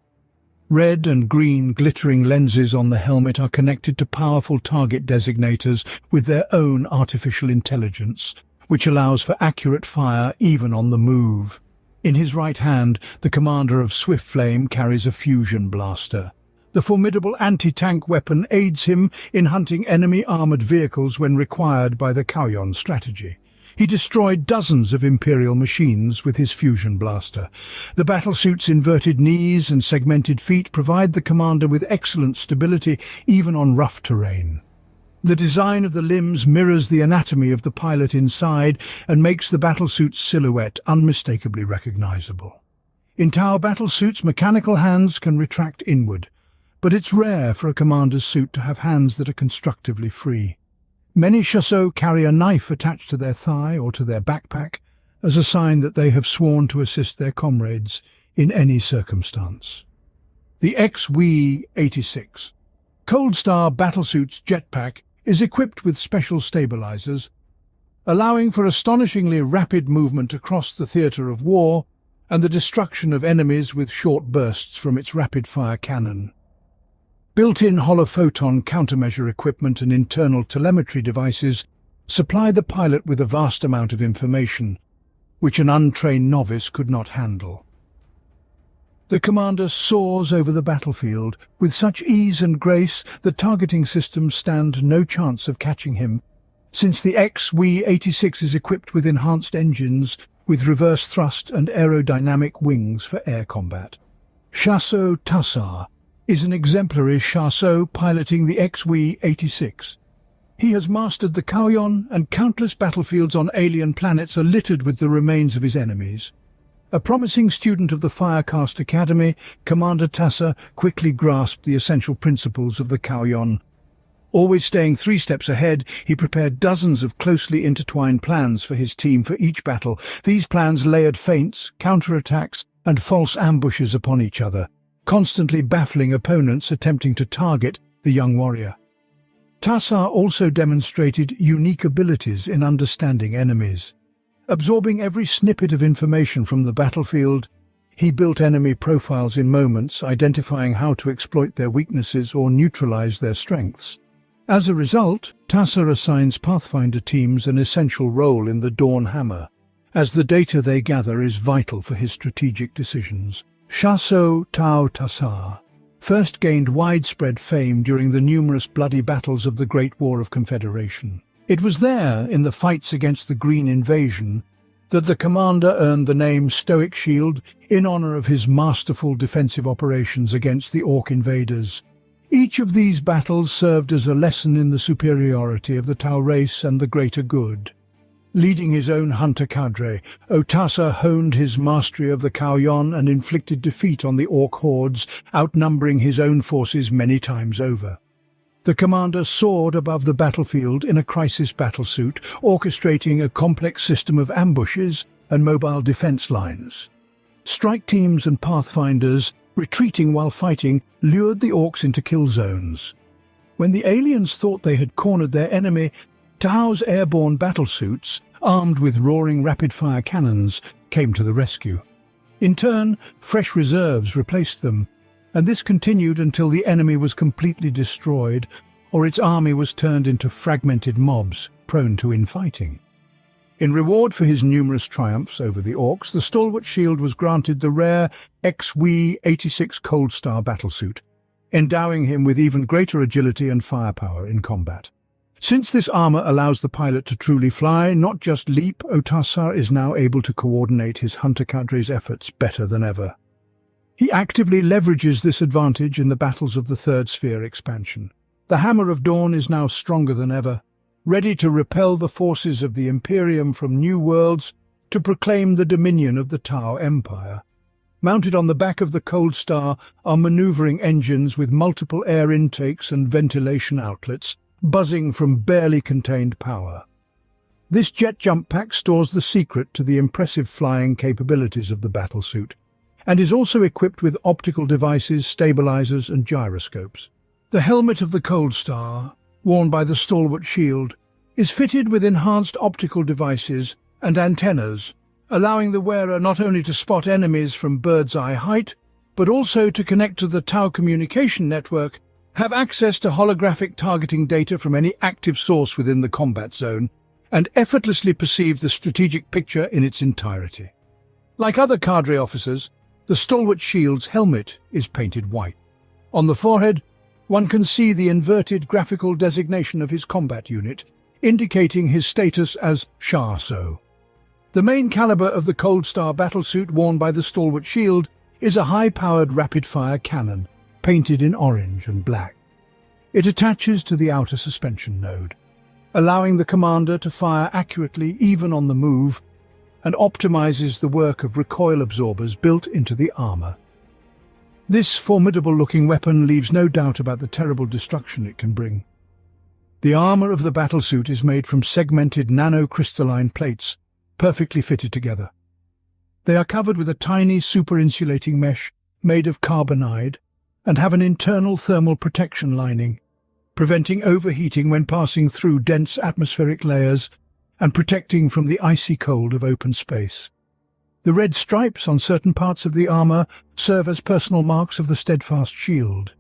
Red and green glittering lenses on the helmet are connected to powerful target designators with their own artificial intelligence, which allows for accurate fire even on the move. In his right hand, the commander of Swiftflame carries a fusion blaster. The formidable anti-tank weapon aids him in hunting enemy armored vehicles when required by the Kauyon strategy. He destroyed dozens of Imperial machines with his fusion blaster. The battlesuit's inverted knees and segmented feet provide the commander with excellent stability even on rough terrain. The design of the limbs mirrors the anatomy of the pilot inside and makes the battlesuit's silhouette unmistakably recognizable. In Tau battlesuits, mechanical hands can retract inward, but it's rare for a commander's suit to have hands that are constructively free. Many chasseurs carry a knife attached to their thigh or to their backpack as a sign that they have sworn to assist their comrades in any circumstance. The XW-86 Cold Star Battlesuits jetpack is equipped with special stabilizers, allowing for astonishingly rapid movement across the theater of war and the destruction of enemies with short bursts from its rapid-fire cannon. Built-in holophoton countermeasure equipment and internal telemetry devices supply the pilot with a vast amount of information, which an untrained novice could not handle. The commander soars over the battlefield with such ease and grace that targeting systems stand no chance of catching him, since the XW-86 is equipped with enhanced engines with reverse thrust and aerodynamic wings for air combat. Chasseau Tassar is an exemplary Chasseau piloting the XW-86. He has mastered the Kauyon, and countless battlefields on alien planets are littered with the remains of his enemies. A promising student of the Firecast Academy, Commander Tassar quickly grasped the essential principles of the Kauyon. Always staying 3 steps ahead, he prepared dozens of closely intertwined plans for his team for each battle. These plans layered feints, counterattacks, and false ambushes upon each other, constantly baffling opponents attempting to target the young warrior. Tassar also demonstrated unique abilities in understanding enemies. Absorbing every snippet of information from the battlefield, he built enemy profiles in moments, identifying how to exploit their weaknesses or neutralize their strengths. As a result, Tassar assigns Pathfinder teams an essential role in the Dawn Hammer, as the data they gather is vital for his strategic decisions. Chasseau Tassar first gained widespread fame during the numerous bloody battles of the Great War of Confederation. It was there, in the fights against the Green Invasion, that the commander earned the name Stoic Shield in honor of his masterful defensive operations against the Orc invaders. Each of these battles served as a lesson in the superiority of the Tau race and the greater good. Leading his own hunter cadre, Tassar honed his mastery of the Kauyon and inflicted defeat on the Orc hordes, outnumbering his own forces many times over. The commander soared above the battlefield in a crisis battlesuit, orchestrating a complex system of ambushes and mobile defense lines. Strike teams and pathfinders, retreating while fighting, lured the Orcs into kill zones. When the aliens thought they had cornered their enemy, Tau's airborne battlesuits, armed with roaring rapid-fire cannons, came to the rescue. In turn, fresh reserves replaced them, and this continued until the enemy was completely destroyed or its army was turned into fragmented mobs prone to infighting. In reward for his numerous triumphs over the Orcs, the Stalwart Shield was granted the rare XW-86 Cold Star battlesuit, endowing him with even greater agility and firepower in combat. Since this armor allows the pilot to truly fly, not just leap, Tassar is now able to coordinate his hunter cadre's efforts better than ever. He actively leverages this advantage in the battles of the Third Sphere expansion. The Hammer of Dawn is now stronger than ever, ready to repel the forces of the Imperium from new worlds to proclaim the dominion of the Tau Empire. Mounted on the back of the Cold Star are maneuvering engines with multiple air intakes and ventilation outlets, buzzing from barely contained power. This jet jump pack stores the secret to the impressive flying capabilities of the battlesuit, and is also equipped with optical devices, stabilizers, and gyroscopes. The helmet of the Cold Star, worn by the Stalwart Shield, is fitted with enhanced optical devices and antennas, allowing the wearer not only to spot enemies from bird's-eye height, but also to connect to the Tau communication network, have access to holographic targeting data from any active source within the combat zone, and effortlessly perceive the strategic picture in its entirety. Like other cadre officers, the Stalwart Shield's helmet is painted white. On the forehead, one can see the inverted graphical designation of his combat unit, indicating his status as Chasseau. The main caliber of the Cold Star battlesuit worn by the Stalwart Shield is a high-powered rapid-fire cannon, painted in orange and black. It attaches to the outer suspension node, allowing the commander to fire accurately even on the move, and optimizes the work of recoil absorbers built into the armor. This formidable-looking weapon leaves no doubt about the terrible destruction it can bring. The armor of the battlesuit is made from segmented nanocrystalline plates, perfectly fitted together. They are covered with a tiny super-insulating mesh made of carbonide, and have an internal thermal protection lining, preventing overheating when passing through dense atmospheric layers and protecting from the icy cold of open space. The red stripes on certain parts of the armor serve as personal marks of the steadfast shield.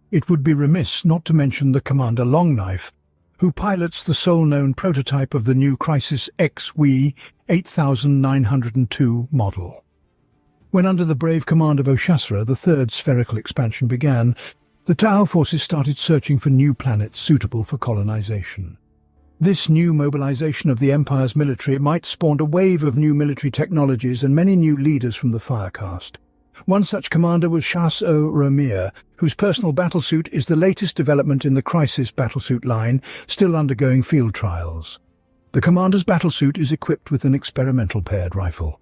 It would be remiss not to mention the Commander Longknife, who pilots the sole-known prototype of the new Crisis XW 8902 model. When under the brave command of Oshasra, the third spherical expansion began, the Tau forces started searching for new planets suitable for colonization. This new mobilization of the Empire's military might spawn a wave of new military technologies and many new leaders from the Firecast. One such commander was Shas-O Ramir, whose personal battlesuit is the latest development in the Crisis battlesuit line, still undergoing field trials. The commander's battlesuit is equipped with an experimental paired rifle,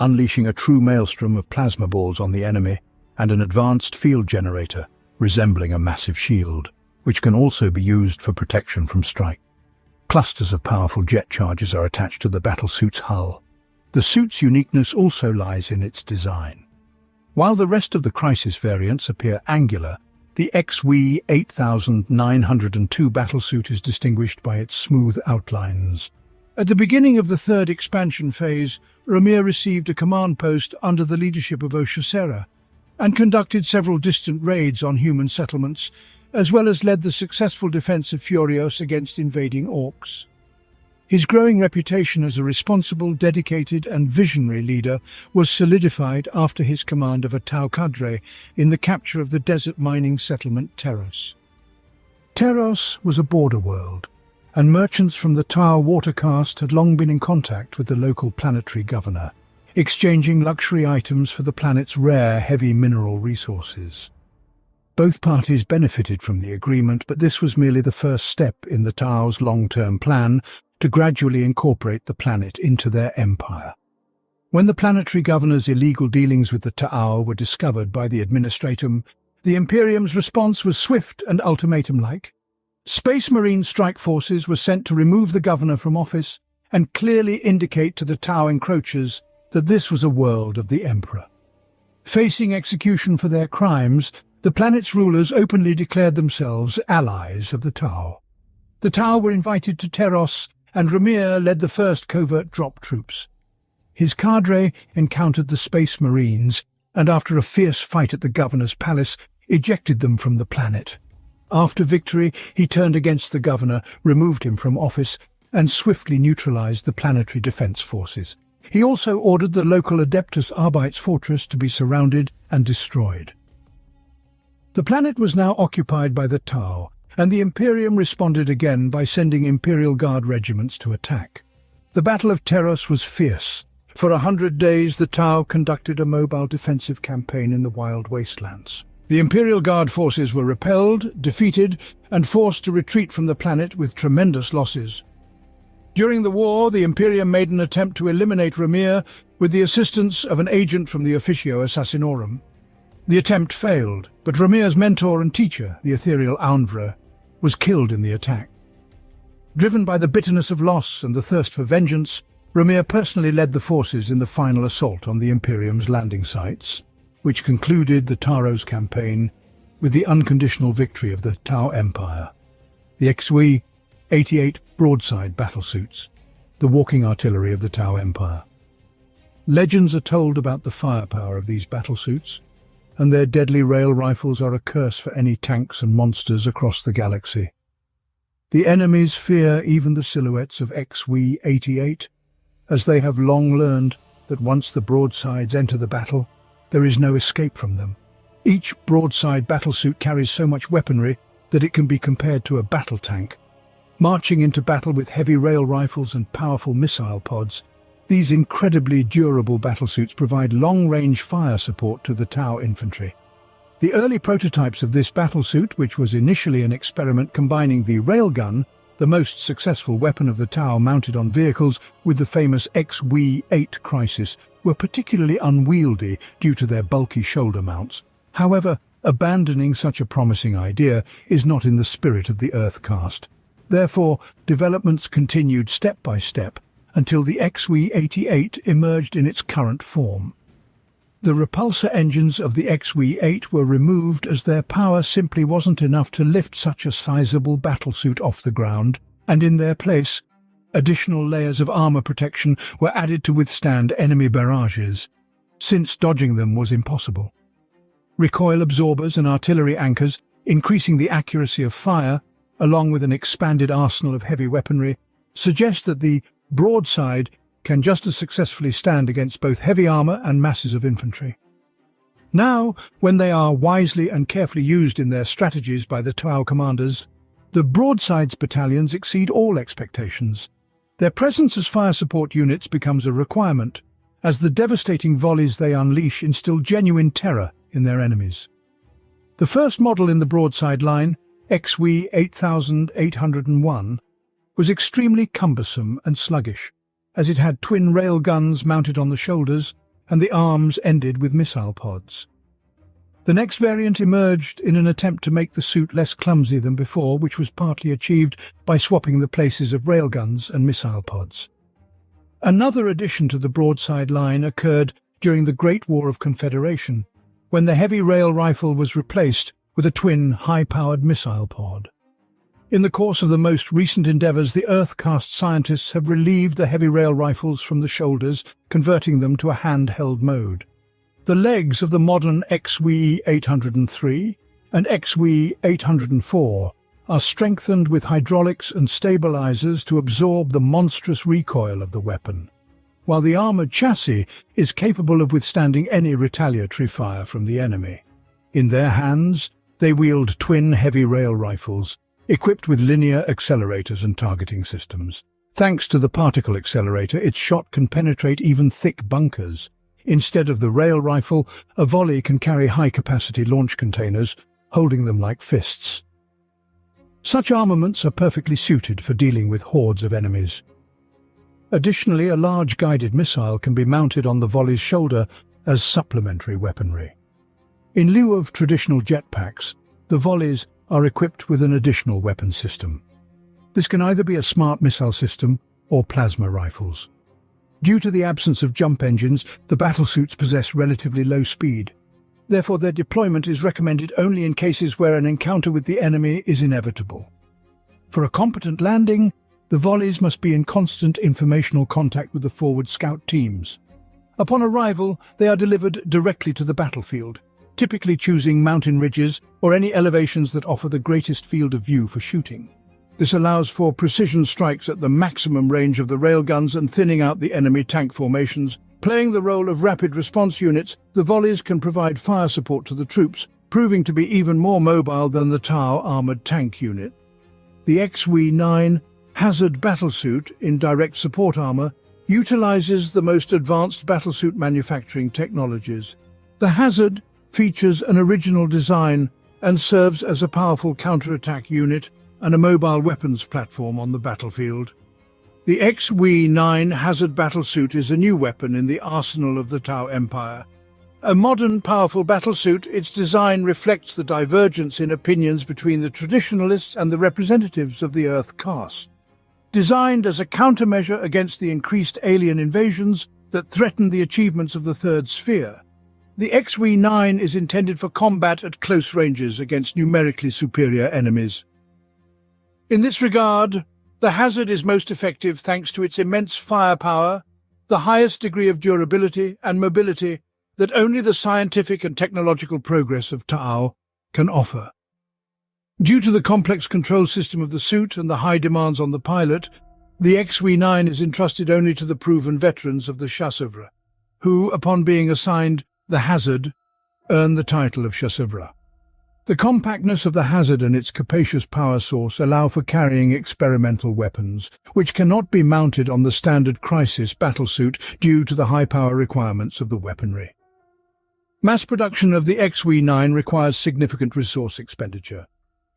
unleashing a true maelstrom of plasma balls on the enemy, and an advanced field generator, resembling a massive shield, which can also be used for protection from strike. Clusters of powerful jet charges are attached to the battlesuit's hull. The suit's uniqueness also lies in its design. While the rest of the Crisis variants appear angular, the XW 8902 battlesuit is distinguished by its smooth outlines. At the beginning of the third expansion phase, Ramir received a command post under the leadership of Oshasera and conducted several distant raids on human settlements, as well as led the successful defense of Furios against invading orcs. His growing reputation as a responsible, dedicated and visionary leader was solidified after his command of a Tau cadre in the capture of the desert mining settlement Teros. Teros was a border world, and merchants from the Tau watercaste had long been in contact with the local planetary governor, exchanging luxury items for the planet's rare, heavy mineral resources. Both parties benefited from the agreement, but this was merely the first step in the Tau's long-term plan to gradually incorporate the planet into their empire. When the planetary governor's illegal dealings with the Tau were discovered by the Administratum, the Imperium's response was swift and ultimatum-like. Space Marine strike forces were sent to remove the governor from office and clearly indicate to the Tau encroachers that this was a world of the Emperor. Facing execution for their crimes, the planet's rulers openly declared themselves allies of the Tau. The Tau were invited to Teros, and Ramir led the first covert drop troops. His cadre encountered the Space Marines, and after a fierce fight at the governor's palace, ejected them from the planet. After victory, he turned against the governor, removed him from office, and swiftly neutralized the planetary defense forces. He also ordered the local Adeptus Arbites fortress to be surrounded and destroyed. The planet was now occupied by the Tau, and the Imperium responded again by sending Imperial Guard regiments to attack. The Battle of Teros was fierce. For 100 days, the Tau conducted a mobile defensive campaign in the wild wastelands. The Imperial Guard forces were repelled, defeated, and forced to retreat from the planet with tremendous losses. During the war, the Imperium made an attempt to eliminate Ramir with the assistance of an agent from the Officio Assassinorum. The attempt failed, but Ramir's mentor and teacher, the ethereal Aunvra, was killed in the attack. Driven by the bitterness of loss and the thirst for vengeance, Ramir personally led the forces in the final assault on the Imperium's landing sites, which concluded the Taros campaign with the unconditional victory of the Tau Empire. The XW 88 broadside battlesuits, the walking artillery of the Tau Empire. Legends are told about the firepower of these battlesuits, and their deadly rail rifles are a curse for any tanks and monsters across the galaxy. The enemies fear even the silhouettes of XW 88, as they have long learned that once the broadsides enter the battle, there is no escape from them. Each broadside battlesuit carries so much weaponry that it can be compared to a battle tank. Marching into battle with heavy rail rifles and powerful missile pods, these incredibly durable battlesuits provide long-range fire support to the Tau infantry. The early prototypes of this battlesuit, which was initially an experiment combining the railgun, the most successful weapon of the Tau mounted on vehicles, with the famous XW-8 Crisis, were particularly unwieldy due to their bulky shoulder mounts. However, abandoning such a promising idea is not in the spirit of the Earthcast. Therefore, developments continued step by step until the XW-88 emerged in its current form. The repulsor engines of the XW-8 were removed as their power simply wasn't enough to lift such a sizable battlesuit off the ground, and in their place, additional layers of armor protection were added to withstand enemy barrages, since dodging them was impossible. Recoil absorbers and artillery anchors, increasing the accuracy of fire, along with an expanded arsenal of heavy weaponry, suggest that the broadside can just as successfully stand against both heavy armor and masses of infantry. Now, when they are wisely and carefully used in their strategies by the Tau commanders, the broadsides battalions exceed all expectations. Their presence as fire support units becomes a requirement, as the devastating volleys they unleash instill genuine terror in their enemies. The first model in the broadside line, XW 8801, was extremely cumbersome and sluggish, as it had twin rail guns mounted on the shoulders and the arms ended with missile pods. The next variant emerged in an attempt to make the suit less clumsy than before, which was partly achieved by swapping the places of railguns and missile pods. Another addition to the broadside line occurred during the Great War of Confederation, when the heavy rail rifle was replaced with a twin high-powered missile pod. In the course of the most recent endeavours, the Earth-cast scientists have relieved the heavy rail rifles from the shoulders, converting them to a handheld mode. The legs of the modern XW 803 and XW 804 are strengthened with hydraulics and stabilizers to absorb the monstrous recoil of the weapon, while the armoured chassis is capable of withstanding any retaliatory fire from the enemy. In their hands, they wield twin heavy rail rifles, equipped with linear accelerators and targeting systems. Thanks to the particle accelerator, its shot can penetrate even thick bunkers. Instead of the rail rifle, a volley can carry high-capacity launch containers, holding them like fists. Such armaments are perfectly suited for dealing with hordes of enemies. Additionally, a large guided missile can be mounted on the volley's shoulder as supplementary weaponry. In lieu of traditional jetpacks, the volleys are equipped with an additional weapon system. This can either be a smart missile system or plasma rifles. Due to the absence of jump engines, the battlesuits possess relatively low speed. Therefore, their deployment is recommended only in cases where an encounter with the enemy is inevitable. For a competent landing, the volleys must be in constant informational contact with the forward scout teams. Upon arrival, they are delivered directly to the battlefield, typically choosing mountain ridges or any elevations that offer the greatest field of view for shooting. This allows for precision strikes at the maximum range of the railguns and thinning out the enemy tank formations. Playing the role of rapid response units, the volleys can provide fire support to the troops, proving to be even more mobile than the Tau armoured tank unit. The XW-9 Hazard battlesuit in direct support armour utilizes the most advanced battlesuit manufacturing technologies. The Hazard features an original design and serves as a powerful counterattack unit and a mobile weapons platform on the battlefield. The XW-9 Hazard battlesuit is a new weapon in the arsenal of the Tau Empire. A modern, powerful battlesuit, its design reflects the divergence in opinions between the traditionalists and the representatives of the Earth caste. Designed as a countermeasure against the increased alien invasions that threaten the achievements of the Third Sphere, the XW-9 is intended for combat at close ranges against numerically superior enemies. In this regard, the Hazard is most effective thanks to its immense firepower, the highest degree of durability and mobility that only the scientific and technological progress of Tau can offer. Due to the complex control system of the suit and the high demands on the pilot, the XW-9 is entrusted only to the proven veterans of the chasseurs, who, upon being assigned the Hazard, earn the title of chasseurs. The compactness of the Hazard and its capacious power source allow for carrying experimental weapons, which cannot be mounted on the standard Crisis battlesuit due to the high power requirements of the weaponry. Mass production of the XW-9 requires significant resource expenditure,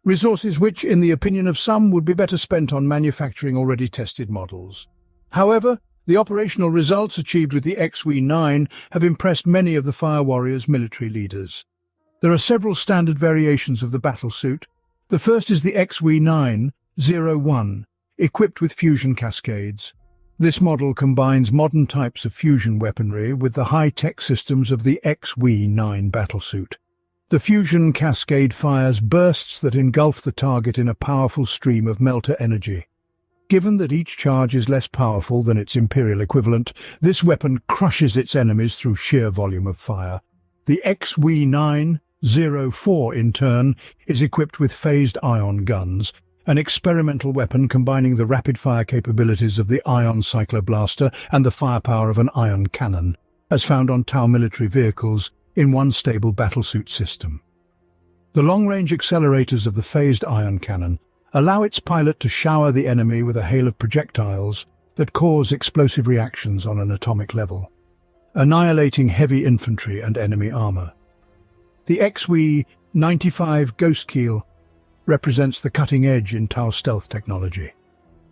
resources which, in the opinion of some, would be better spent on manufacturing already tested models. However, the operational results achieved with the XW-9 have impressed many of the Fire Warriors' military leaders. There are several standard variations of the battlesuit. The first is the XW-9-01, equipped with fusion cascades. This model combines modern types of fusion weaponry with the high-tech systems of the XW-9 battlesuit. The fusion cascade fires bursts that engulf the target in a powerful stream of melter energy. Given that each charge is less powerful than its Imperial equivalent, this weapon crushes its enemies through sheer volume of fire. The XW-9-04, in turn, is equipped with phased ion guns, an experimental weapon combining the rapid-fire capabilities of the ion cycloblaster and the firepower of an ion cannon, as found on Tau military vehicles, in one stable battlesuit system. The long-range accelerators of the phased ion cannon allow its pilot to shower the enemy with a hail of projectiles that cause explosive reactions on an atomic level, annihilating heavy infantry and enemy armor. The XW-95 Ghostkeel represents the cutting edge in Tau stealth technology,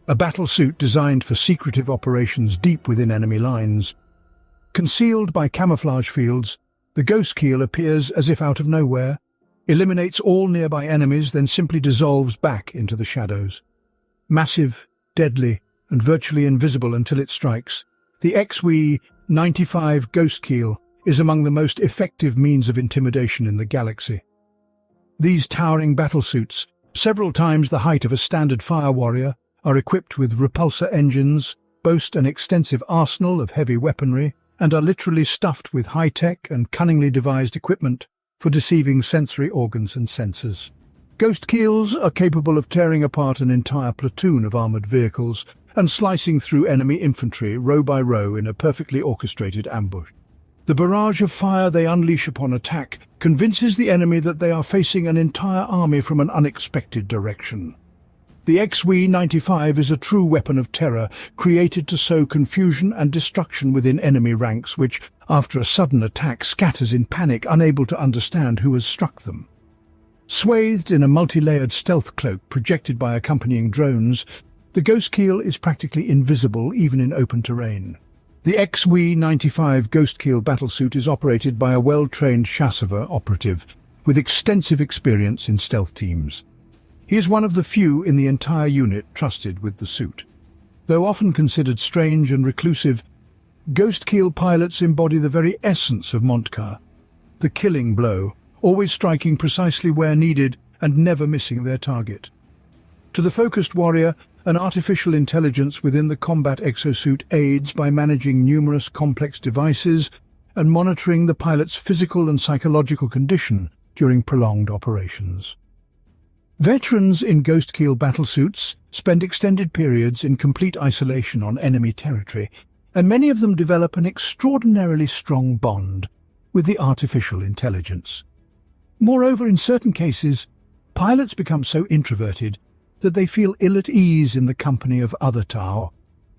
a battlesuit designed for secretive operations deep within enemy lines. Concealed by camouflage fields, the Ghostkeel appears as if out of nowhere, eliminates all nearby enemies, then simply dissolves back into the shadows. Massive, deadly, and virtually invisible until it strikes, the XW-95 Ghostkeel is among the most effective means of intimidation in the galaxy. These towering battlesuits, several times the height of a standard fire warrior, are equipped with repulsor engines, boast an extensive arsenal of heavy weaponry, and are literally stuffed with high-tech and cunningly devised equipment for deceiving sensory organs and sensors. Ghostkeels are capable of tearing apart an entire platoon of armored vehicles and slicing through enemy infantry row by row in a perfectly orchestrated ambush. The barrage of fire they unleash upon attack convinces the enemy that they are facing an entire army from an unexpected direction. The XW-95 is a true weapon of terror, created to sow confusion and destruction within enemy ranks, which, after a sudden attack, scatters in panic, unable to understand who has struck them. Swathed in a multi-layered stealth cloak projected by accompanying drones, the Ghostkeel is practically invisible even in open terrain. The XW-95 Ghostkeel battlesuit is operated by a well-trained philosopher operative with extensive experience in stealth teams. He is one of the few in the entire unit trusted with the suit. Though often considered strange and reclusive, Ghostkeel pilots embody the very essence of Montcar, the killing blow, always striking precisely where needed and never missing their target. To the focused warrior, an artificial intelligence within the combat exosuit aids by managing numerous complex devices and monitoring the pilot's physical and psychological condition during prolonged operations. Veterans in Ghostkeel battlesuits spend extended periods in complete isolation on enemy territory, and many of them develop an extraordinarily strong bond with the artificial intelligence. Moreover, in certain cases, pilots become so introverted that they feel ill at ease in the company of other Tau,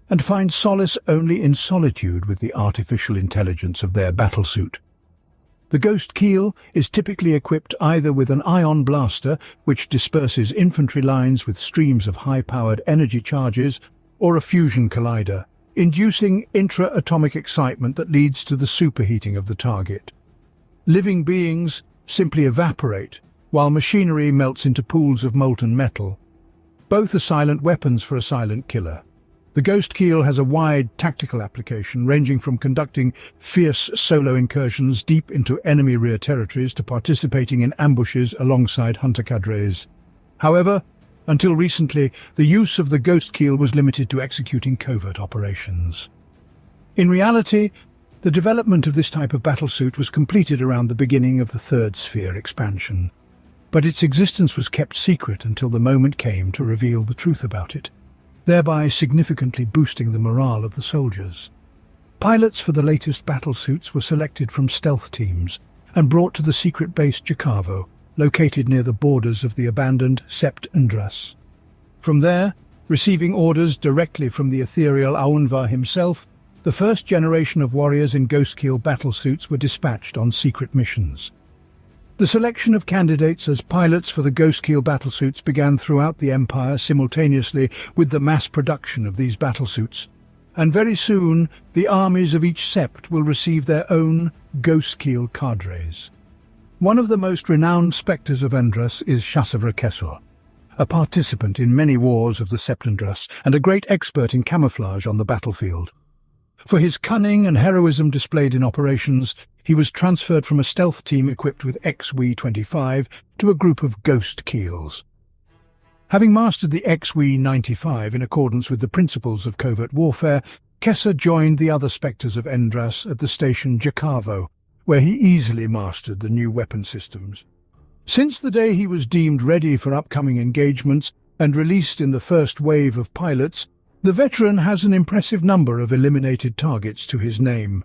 and find solace only in solitude with the artificial intelligence of their battlesuit. The Ghostkeel is typically equipped either with an ion blaster, which disperses infantry lines with streams of high-powered energy charges, or a fusion collider, inducing intra-atomic excitement that leads to the superheating of the target. Living beings simply evaporate, while machinery melts into pools of molten metal. Both are silent weapons for a silent killer. The Ghostkeel has a wide tactical application, ranging from conducting fierce solo incursions deep into enemy rear territories to participating in ambushes alongside hunter cadres. However, until recently, the use of the Ghostkeel was limited to executing covert operations. In reality, the development of this type of battlesuit was completed around the beginning of the Third Sphere expansion, but its existence was kept secret until the moment came to reveal the truth about it, thereby significantly boosting the morale of the soldiers. Pilots for the latest battlesuits were selected from stealth teams and brought to the secret base Jakavo, located near the borders of the abandoned Sept Undras. From there, receiving orders directly from the ethereal Aunvar himself, the first generation of warriors in Ghostkeel battlesuits were dispatched on secret missions. The selection of candidates as pilots for the Ghostkeel battlesuits began throughout the Empire simultaneously with the mass production of these battlesuits, and very soon the armies of each sept will receive their own Ghostkeel cadres. One of the most renowned spectres of Endrus is Shasavra Kesor, a participant in many wars of the Septendras and a great expert in camouflage on the battlefield. For his cunning and heroism displayed in operations, he was transferred from a stealth team equipped with XW-25 to a group of ghost keels. Having mastered the XW-95 in accordance with the principles of covert warfare, Kessa joined the other Spectres of Endras at the station Jakavo, where he easily mastered the new weapon systems. Since the day he was deemed ready for upcoming engagements and released in the first wave of pilots, the veteran has an impressive number of eliminated targets to his name.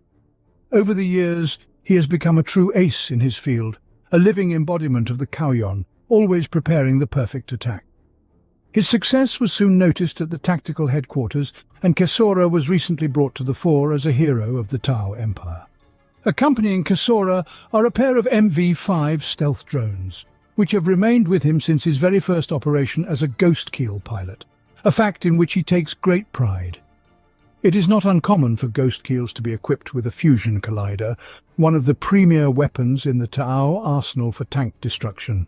Over the years, he has become a true ace in his field, a living embodiment of the Kauyon, always preparing the perfect attack. His success was soon noticed at the tactical headquarters, and Kessora was recently brought to the fore as a hero of the Tau Empire. Accompanying Kessora are a pair of MV-5 stealth drones, which have remained with him since his very first operation as a ghost keel pilot, a fact in which he takes great pride. It is not uncommon for ghost keels to be equipped with a fusion collider, one of the premier weapons in the Tau arsenal for tank destruction.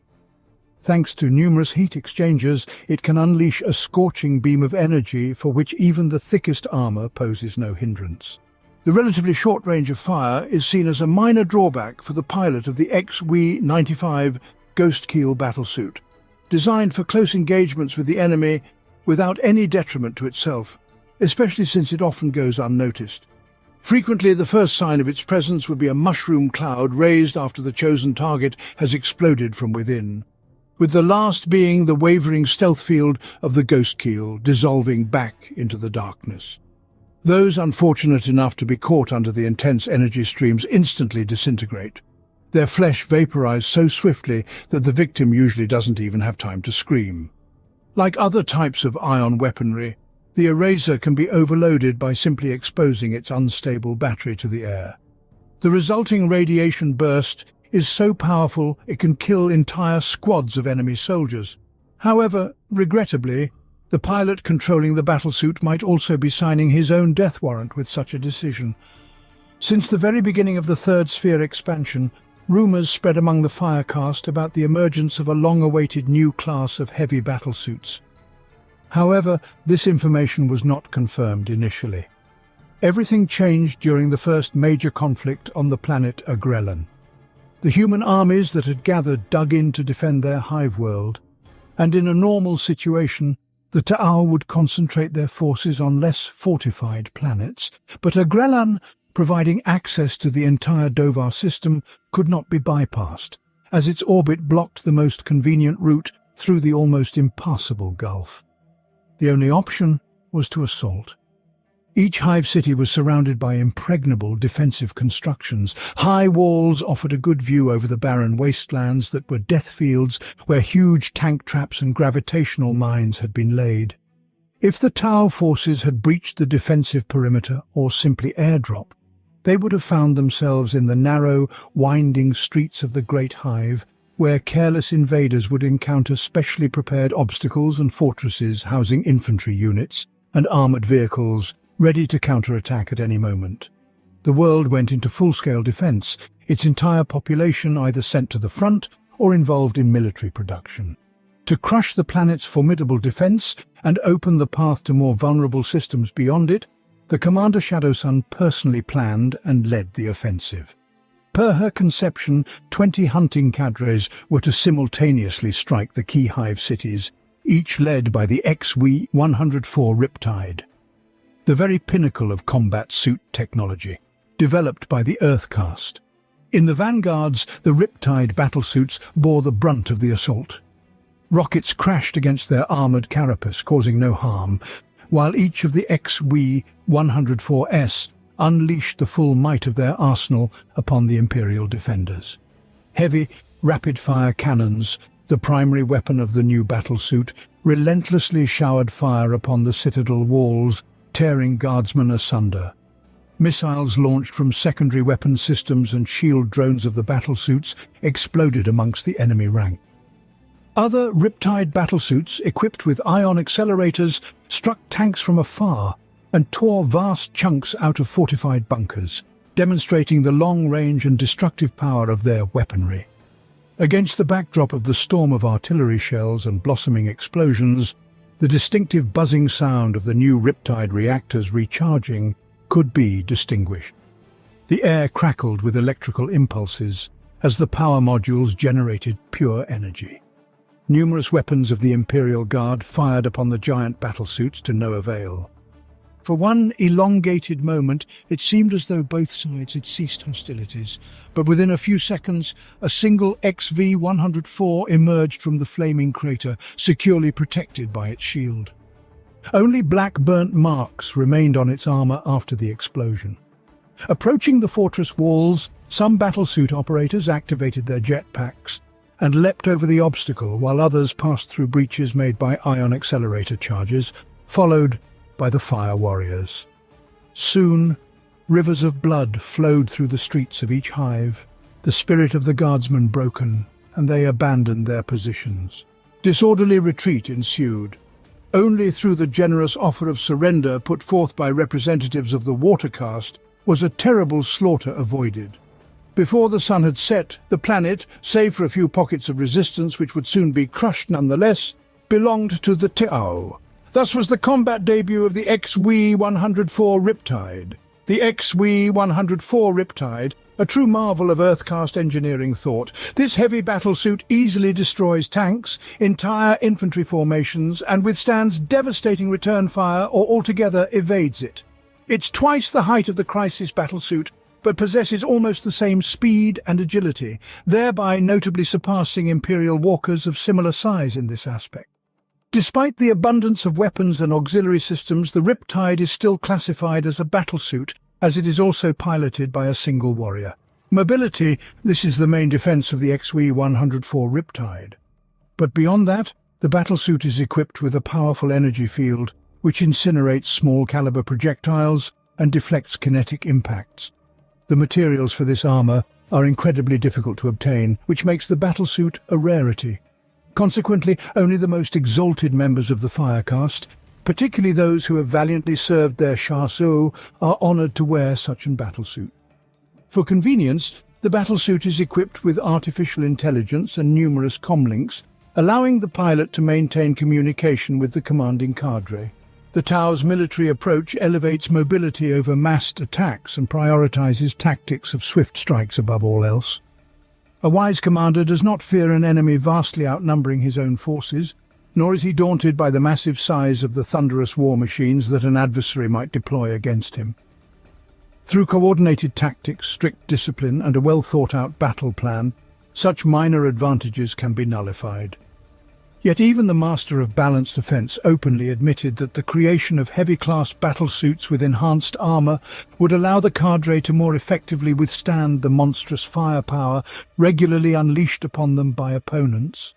Thanks to numerous heat exchangers, it can unleash a scorching beam of energy for which even the thickest armor poses no hindrance. The relatively short range of fire is seen as a minor drawback for the pilot of the XW-95 Ghost Keel battlesuit, designed for close engagements with the enemy without any detriment to itself, especially since it often goes unnoticed. Frequently, the first sign of its presence would be a mushroom cloud raised after the chosen target has exploded from within, with the last being the wavering stealth field of the Ghost Keel dissolving back into the darkness. Those unfortunate enough to be caught under the intense energy streams instantly disintegrate. Their flesh vaporizes so swiftly that the victim usually doesn't even have time to scream. Like other types of ion weaponry, the eraser can be overloaded by simply exposing its unstable battery to the air. The resulting radiation burst is so powerful it can kill entire squads of enemy soldiers. However, regrettably, the pilot controlling the battlesuit might also be signing his own death warrant with such a decision. Since the very beginning of the Third Sphere expansion, rumors spread among the Firecast about the emergence of a long-awaited new class of heavy battlesuits. However, this information was not confirmed initially. Everything changed during the first major conflict on the planet Agrellan. The human armies that had gathered dug in to defend their hive world, and in a normal situation, the Tau would concentrate their forces on less fortified planets, but Agrellan, providing access to the entire Dovar system, could not be bypassed, as its orbit blocked the most convenient route through the almost impassable gulf. The only option was to assault. Each hive city was surrounded by impregnable defensive constructions. High walls offered a good view over the barren wastelands that were death fields where huge tank traps and gravitational mines had been laid. If the Tau forces had breached the defensive perimeter or simply airdropped, they would have found themselves in the narrow, winding streets of the Great Hive, where careless invaders would encounter specially prepared obstacles and fortresses housing infantry units and armoured vehicles ready to counterattack at any moment. The world went into full-scale defence, its entire population either sent to the front or involved in military production. To crush the planet's formidable defence and open the path to more vulnerable systems beyond it, the Commander Shadowsun personally planned and led the offensive. Per her conception, 20 hunting cadres were to simultaneously strike the key hive cities, each led by the XW-104 Riptide, the very pinnacle of combat suit technology, developed by the Earthcast. In the vanguards, the Riptide battlesuits bore the brunt of the assault. Rockets crashed against their armoured carapace, causing no harm, while each of the XW-104S unleashed the full might of their arsenal upon the Imperial defenders. Heavy, rapid-fire cannons, the primary weapon of the new battlesuit, relentlessly showered fire upon the citadel walls, tearing guardsmen asunder. Missiles launched from secondary weapon systems and shield drones of the battlesuits exploded amongst the enemy rank. Other Riptide battlesuits, equipped with ion accelerators, struck tanks from afar and tore vast chunks out of fortified bunkers, demonstrating the long range and destructive power of their weaponry. Against the backdrop of the storm of artillery shells and blossoming explosions, the distinctive buzzing sound of the new Riptide reactors recharging could be distinguished. The air crackled with electrical impulses as the power modules generated pure energy. Numerous weapons of the Imperial Guard fired upon the giant battlesuits to no avail. For one elongated moment, it seemed as though both sides had ceased hostilities, but within a few seconds, a single XV-104 emerged from the flaming crater, securely protected by its shield. Only black burnt marks remained on its armor after the explosion. Approaching the fortress walls, some battlesuit operators activated their jetpacks and leapt over the obstacle, while others passed through breaches made by ion accelerator charges, followed by the fire warriors. Soon, rivers of blood flowed through the streets of each hive, the spirit of the guardsmen broken, and they abandoned their positions. Disorderly retreat ensued. Only through the generous offer of surrender put forth by representatives of the water caste was a terrible slaughter avoided. Before the sun had set, the planet, save for a few pockets of resistance which would soon be crushed nonetheless, belonged to the Tao. Thus was the combat debut of the XV-104 Riptide. The XV-104 Riptide, a true marvel of Earth-caste engineering thought. This heavy battlesuit easily destroys tanks, entire infantry formations, and withstands devastating return fire or altogether evades it. It's twice the height of the Crisis battlesuit, but possesses almost the same speed and agility, thereby notably surpassing Imperial walkers of similar size in this aspect. Despite the abundance of weapons and auxiliary systems, the Riptide is still classified as a battlesuit, as it is also piloted by a single warrior. Mobility, this is the main defense of the XV-104 Riptide. But beyond that, the battlesuit is equipped with a powerful energy field, which incinerates small-caliber projectiles and deflects kinetic impacts. The materials for this armor are incredibly difficult to obtain, which makes the battlesuit a rarity. Consequently, only the most exalted members of the fire caste, particularly those who have valiantly served their chasseaux, are honored to wear such a battlesuit. For convenience, the battlesuit is equipped with artificial intelligence and numerous comlinks, allowing the pilot to maintain communication with the commanding cadre. The Tau's military approach elevates mobility over massed attacks and prioritizes tactics of swift strikes above all else. A wise commander does not fear an enemy vastly outnumbering his own forces, nor is he daunted by the massive size of the thunderous war machines that an adversary might deploy against him. Through coordinated tactics, strict discipline, and a well-thought-out battle plan, such minor advantages can be nullified. Yet even the master of balanced defense openly admitted that the creation of heavy-class battlesuits with enhanced armor would allow the cadre to more effectively withstand the monstrous firepower regularly unleashed upon them by opponents.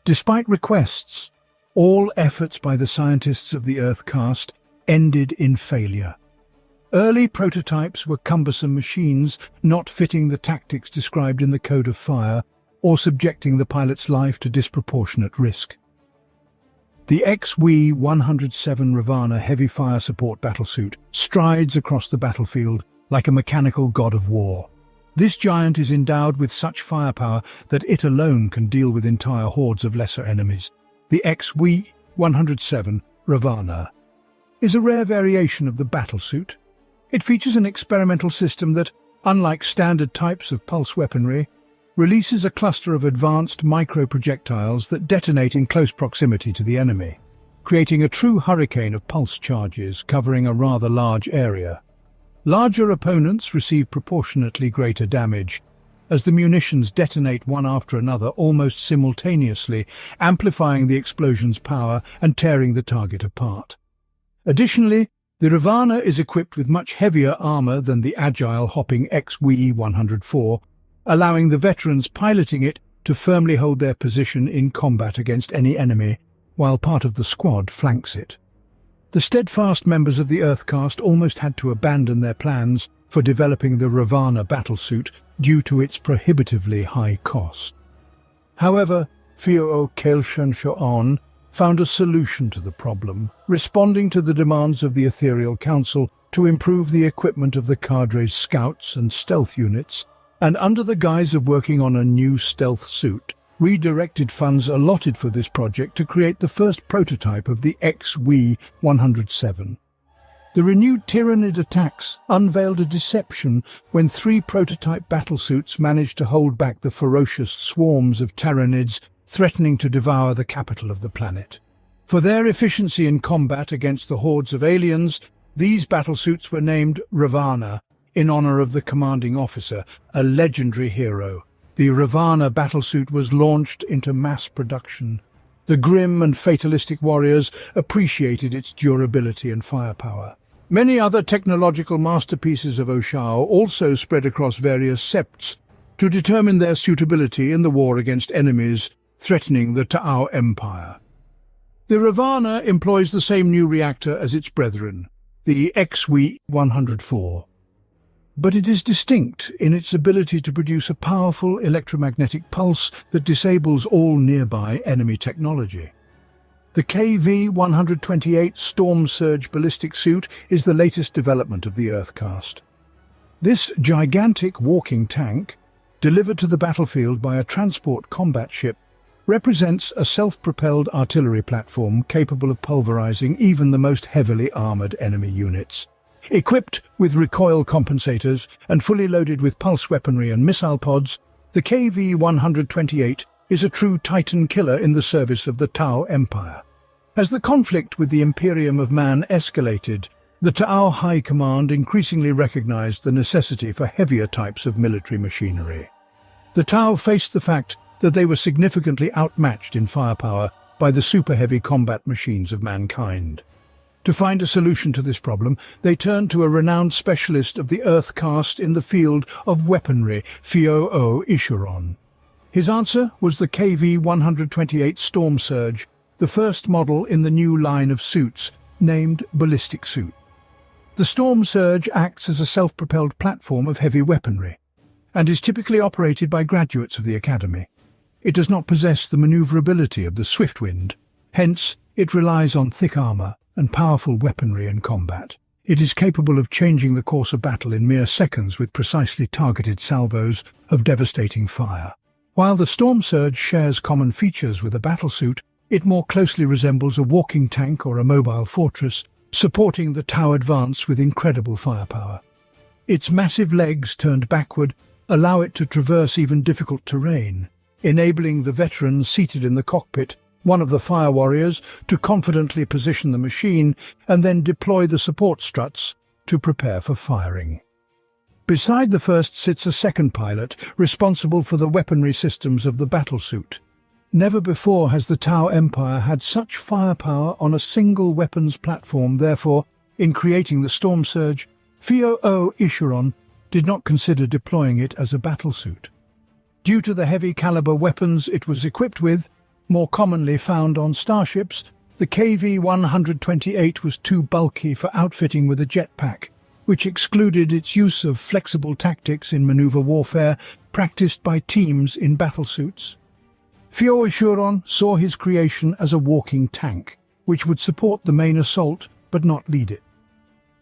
Despite requests, all efforts by the scientists of the Earth caste ended in failure. Early prototypes were cumbersome machines not fitting the tactics described in the Code of Fire, or subjecting the pilot's life to disproportionate risk. The XV-107 Ravana heavy fire support battlesuit strides across the battlefield like a mechanical god of war. This giant is endowed with such firepower that it alone can deal with entire hordes of lesser enemies. The XV-107 Ravana is a rare variation of the battlesuit. It features an experimental system that, unlike standard types of pulse weaponry, releases a cluster of advanced micro-projectiles that detonate in close proximity to the enemy, creating a true hurricane of pulse charges covering a rather large area. Larger opponents receive proportionately greater damage, as the munitions detonate one after another almost simultaneously, amplifying the explosion's power and tearing the target apart. Additionally, the Ravana is equipped with much heavier armor than the agile hopping XV-104, allowing the veterans piloting it to firmly hold their position in combat against any enemy, while part of the squad flanks it. The steadfast members of the Earth caste almost had to abandon their plans for developing the Ravana battlesuit due to its prohibitively high cost. However, Phio Kelshan found a solution to the problem, responding to the demands of the Ethereal Council to improve the equipment of the cadre's scouts and stealth units, And under the guise of working on a new stealth suit, redirected funds allotted for this project to create the first prototype of the XW-107. The renewed Tyranid attacks unveiled a deception when 3 prototype battlesuits managed to hold back the ferocious swarms of Tyranids threatening to devour the capital of the planet. For their efficiency in combat against the hordes of aliens, these battlesuits were named Ravana, in honor of the commanding officer, a legendary hero. The Ravana battlesuit was launched into mass production. The grim and fatalistic warriors appreciated its durability and firepower. Many other technological masterpieces of Oshao also spread across various septs to determine their suitability in the war against enemies threatening the Ta'au Empire. The Ravana employs the same new reactor as its brethren, the XW-104. But it is distinct in its ability to produce a powerful electromagnetic pulse that disables all nearby enemy technology. The KV-128 Storm Surge ballistic suit is the latest development of the Earth-cast. This gigantic walking tank, delivered to the battlefield by a transport combat ship, represents a self-propelled artillery platform capable of pulverizing even the most heavily armored enemy units. Equipped with recoil compensators and fully loaded with pulse weaponry and missile pods, the KV-128 is a true Titan killer in the service of the Ta'au Empire. As the conflict with the Imperium of Man escalated, the Ta'au High Command increasingly recognized the necessity for heavier types of military machinery. The Ta'au faced the fact that they were significantly outmatched in firepower by the super-heavy combat machines of mankind. To find a solution to this problem, they turned to a renowned specialist of the Earth-cast in the field of weaponry, Philosopher Ishuron. His answer was the KV-128 Storm Surge, the first model in the new line of suits, named Ballistic Suit. The Storm Surge acts as a self-propelled platform of heavy weaponry, and is typically operated by graduates of the Academy. It does not possess the maneuverability of the Swiftwind, hence it relies on thick armor and powerful weaponry in combat. It is capable of changing the course of battle in mere seconds with precisely targeted salvos of devastating fire. While the Storm Surge shares common features with a battlesuit, it more closely resembles a walking tank or a mobile fortress, supporting the Ta'au advance with incredible firepower. Its massive legs turned backward allow it to traverse even difficult terrain, enabling the veteran seated in the cockpit, one of the fire warriors, to confidently position the machine and then deploy the support struts to prepare for firing. Beside the first sits a second pilot, responsible for the weaponry systems of the battlesuit. Never before has the Ta'au Empire had such firepower on a single weapons platform. Therefore, in creating the Storm Surge, Philosopher Ishuron did not consider deploying it as a battlesuit. Due to the heavy caliber weapons it was equipped with, more commonly found on starships, the KV-128 was too bulky for outfitting with a jetpack, which excluded its use of flexible tactics in maneuver warfare practiced by teams in battlesuits. Philosopher Ishuron saw his creation as a walking tank, which would support the main assault but not lead it.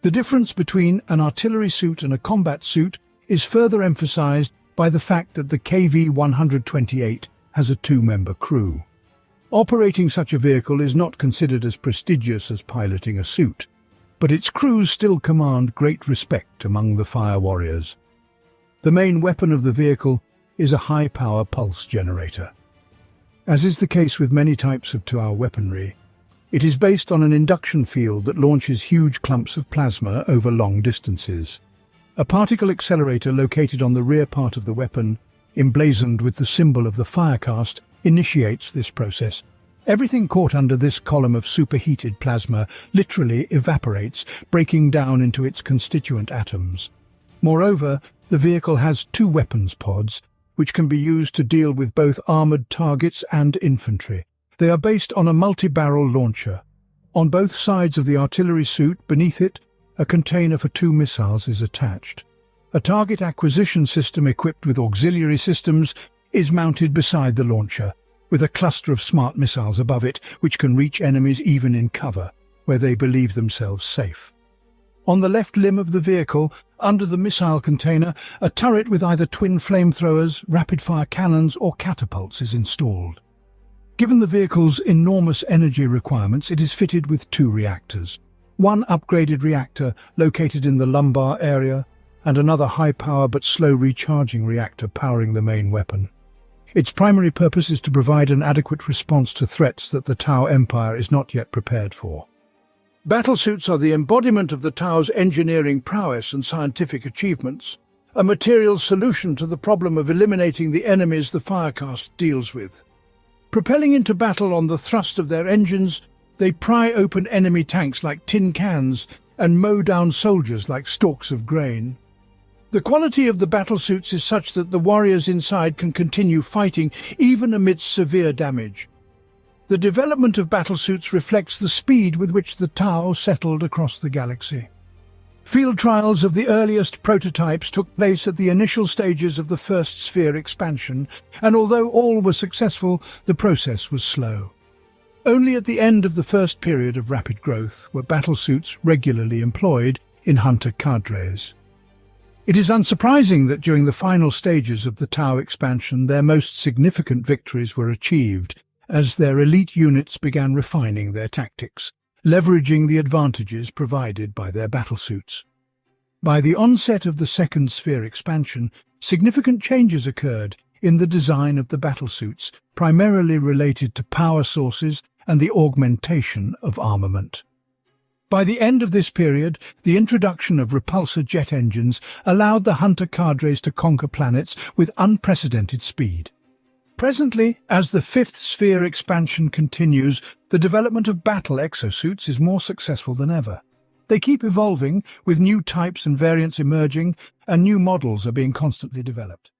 The difference between an artillery suit and a combat suit is further emphasized by the fact that the KV-128 has a 2-member crew. Operating such a vehicle is not considered as prestigious as piloting a suit, but its crews still command great respect among the fire warriors. The main weapon of the vehicle is a high-power pulse generator. As is the case with many types of Ta'au weaponry, it is based on an induction field that launches huge clumps of plasma over long distances. A particle accelerator located on the rear part of the weapon, emblazoned with the symbol of the Firecast, initiates this process. Everything caught under this column of superheated plasma literally evaporates, breaking down into its constituent atoms. Moreover, the vehicle has 2 weapons pods, which can be used to deal with both armored targets and infantry. They are based on a multi-barrel launcher. On both sides of the artillery suit, beneath it, a container for 2 missiles is attached. A target acquisition system equipped with auxiliary systems is mounted beside the launcher, with a cluster of smart missiles above it which can reach enemies even in cover, where they believe themselves safe. On the left limb of the vehicle, under the missile container, a turret with either twin flamethrowers, rapid-fire cannons or catapults is installed. Given the vehicle's enormous energy requirements, it is fitted with 2 reactors. One upgraded reactor located in the lumbar area, and another high-power but slow recharging reactor powering the main weapon. Its primary purpose is to provide an adequate response to threats that the Tau Empire is not yet prepared for. Battlesuits are the embodiment of the Tau's engineering prowess and scientific achievements, a material solution to the problem of eliminating the enemies the Firecast deals with. Propelling into battle on the thrust of their engines, they pry open enemy tanks like tin cans and mow down soldiers like stalks of grain. The quality of the battlesuits is such that the warriors inside can continue fighting even amidst severe damage. The development of battlesuits reflects the speed with which the Tau settled across the galaxy. Field trials of the earliest prototypes took place at the initial stages of the first sphere expansion, and although all were successful, the process was slow. Only at the end of the first period of rapid growth were battlesuits regularly employed in hunter cadres. It is unsurprising that during the final stages of the Tau expansion their most significant victories were achieved as their elite units began refining their tactics, leveraging the advantages provided by their battlesuits. By the onset of the second sphere expansion, significant changes occurred in the design of the battlesuits, primarily related to power sources and the augmentation of armament. By the end of this period, the introduction of repulsor jet engines allowed the hunter cadres to conquer planets with unprecedented speed. Presently, as the fifth sphere expansion continues, the development of battle exosuits is more successful than ever. They keep evolving, with new types and variants emerging, and new models are being constantly developed.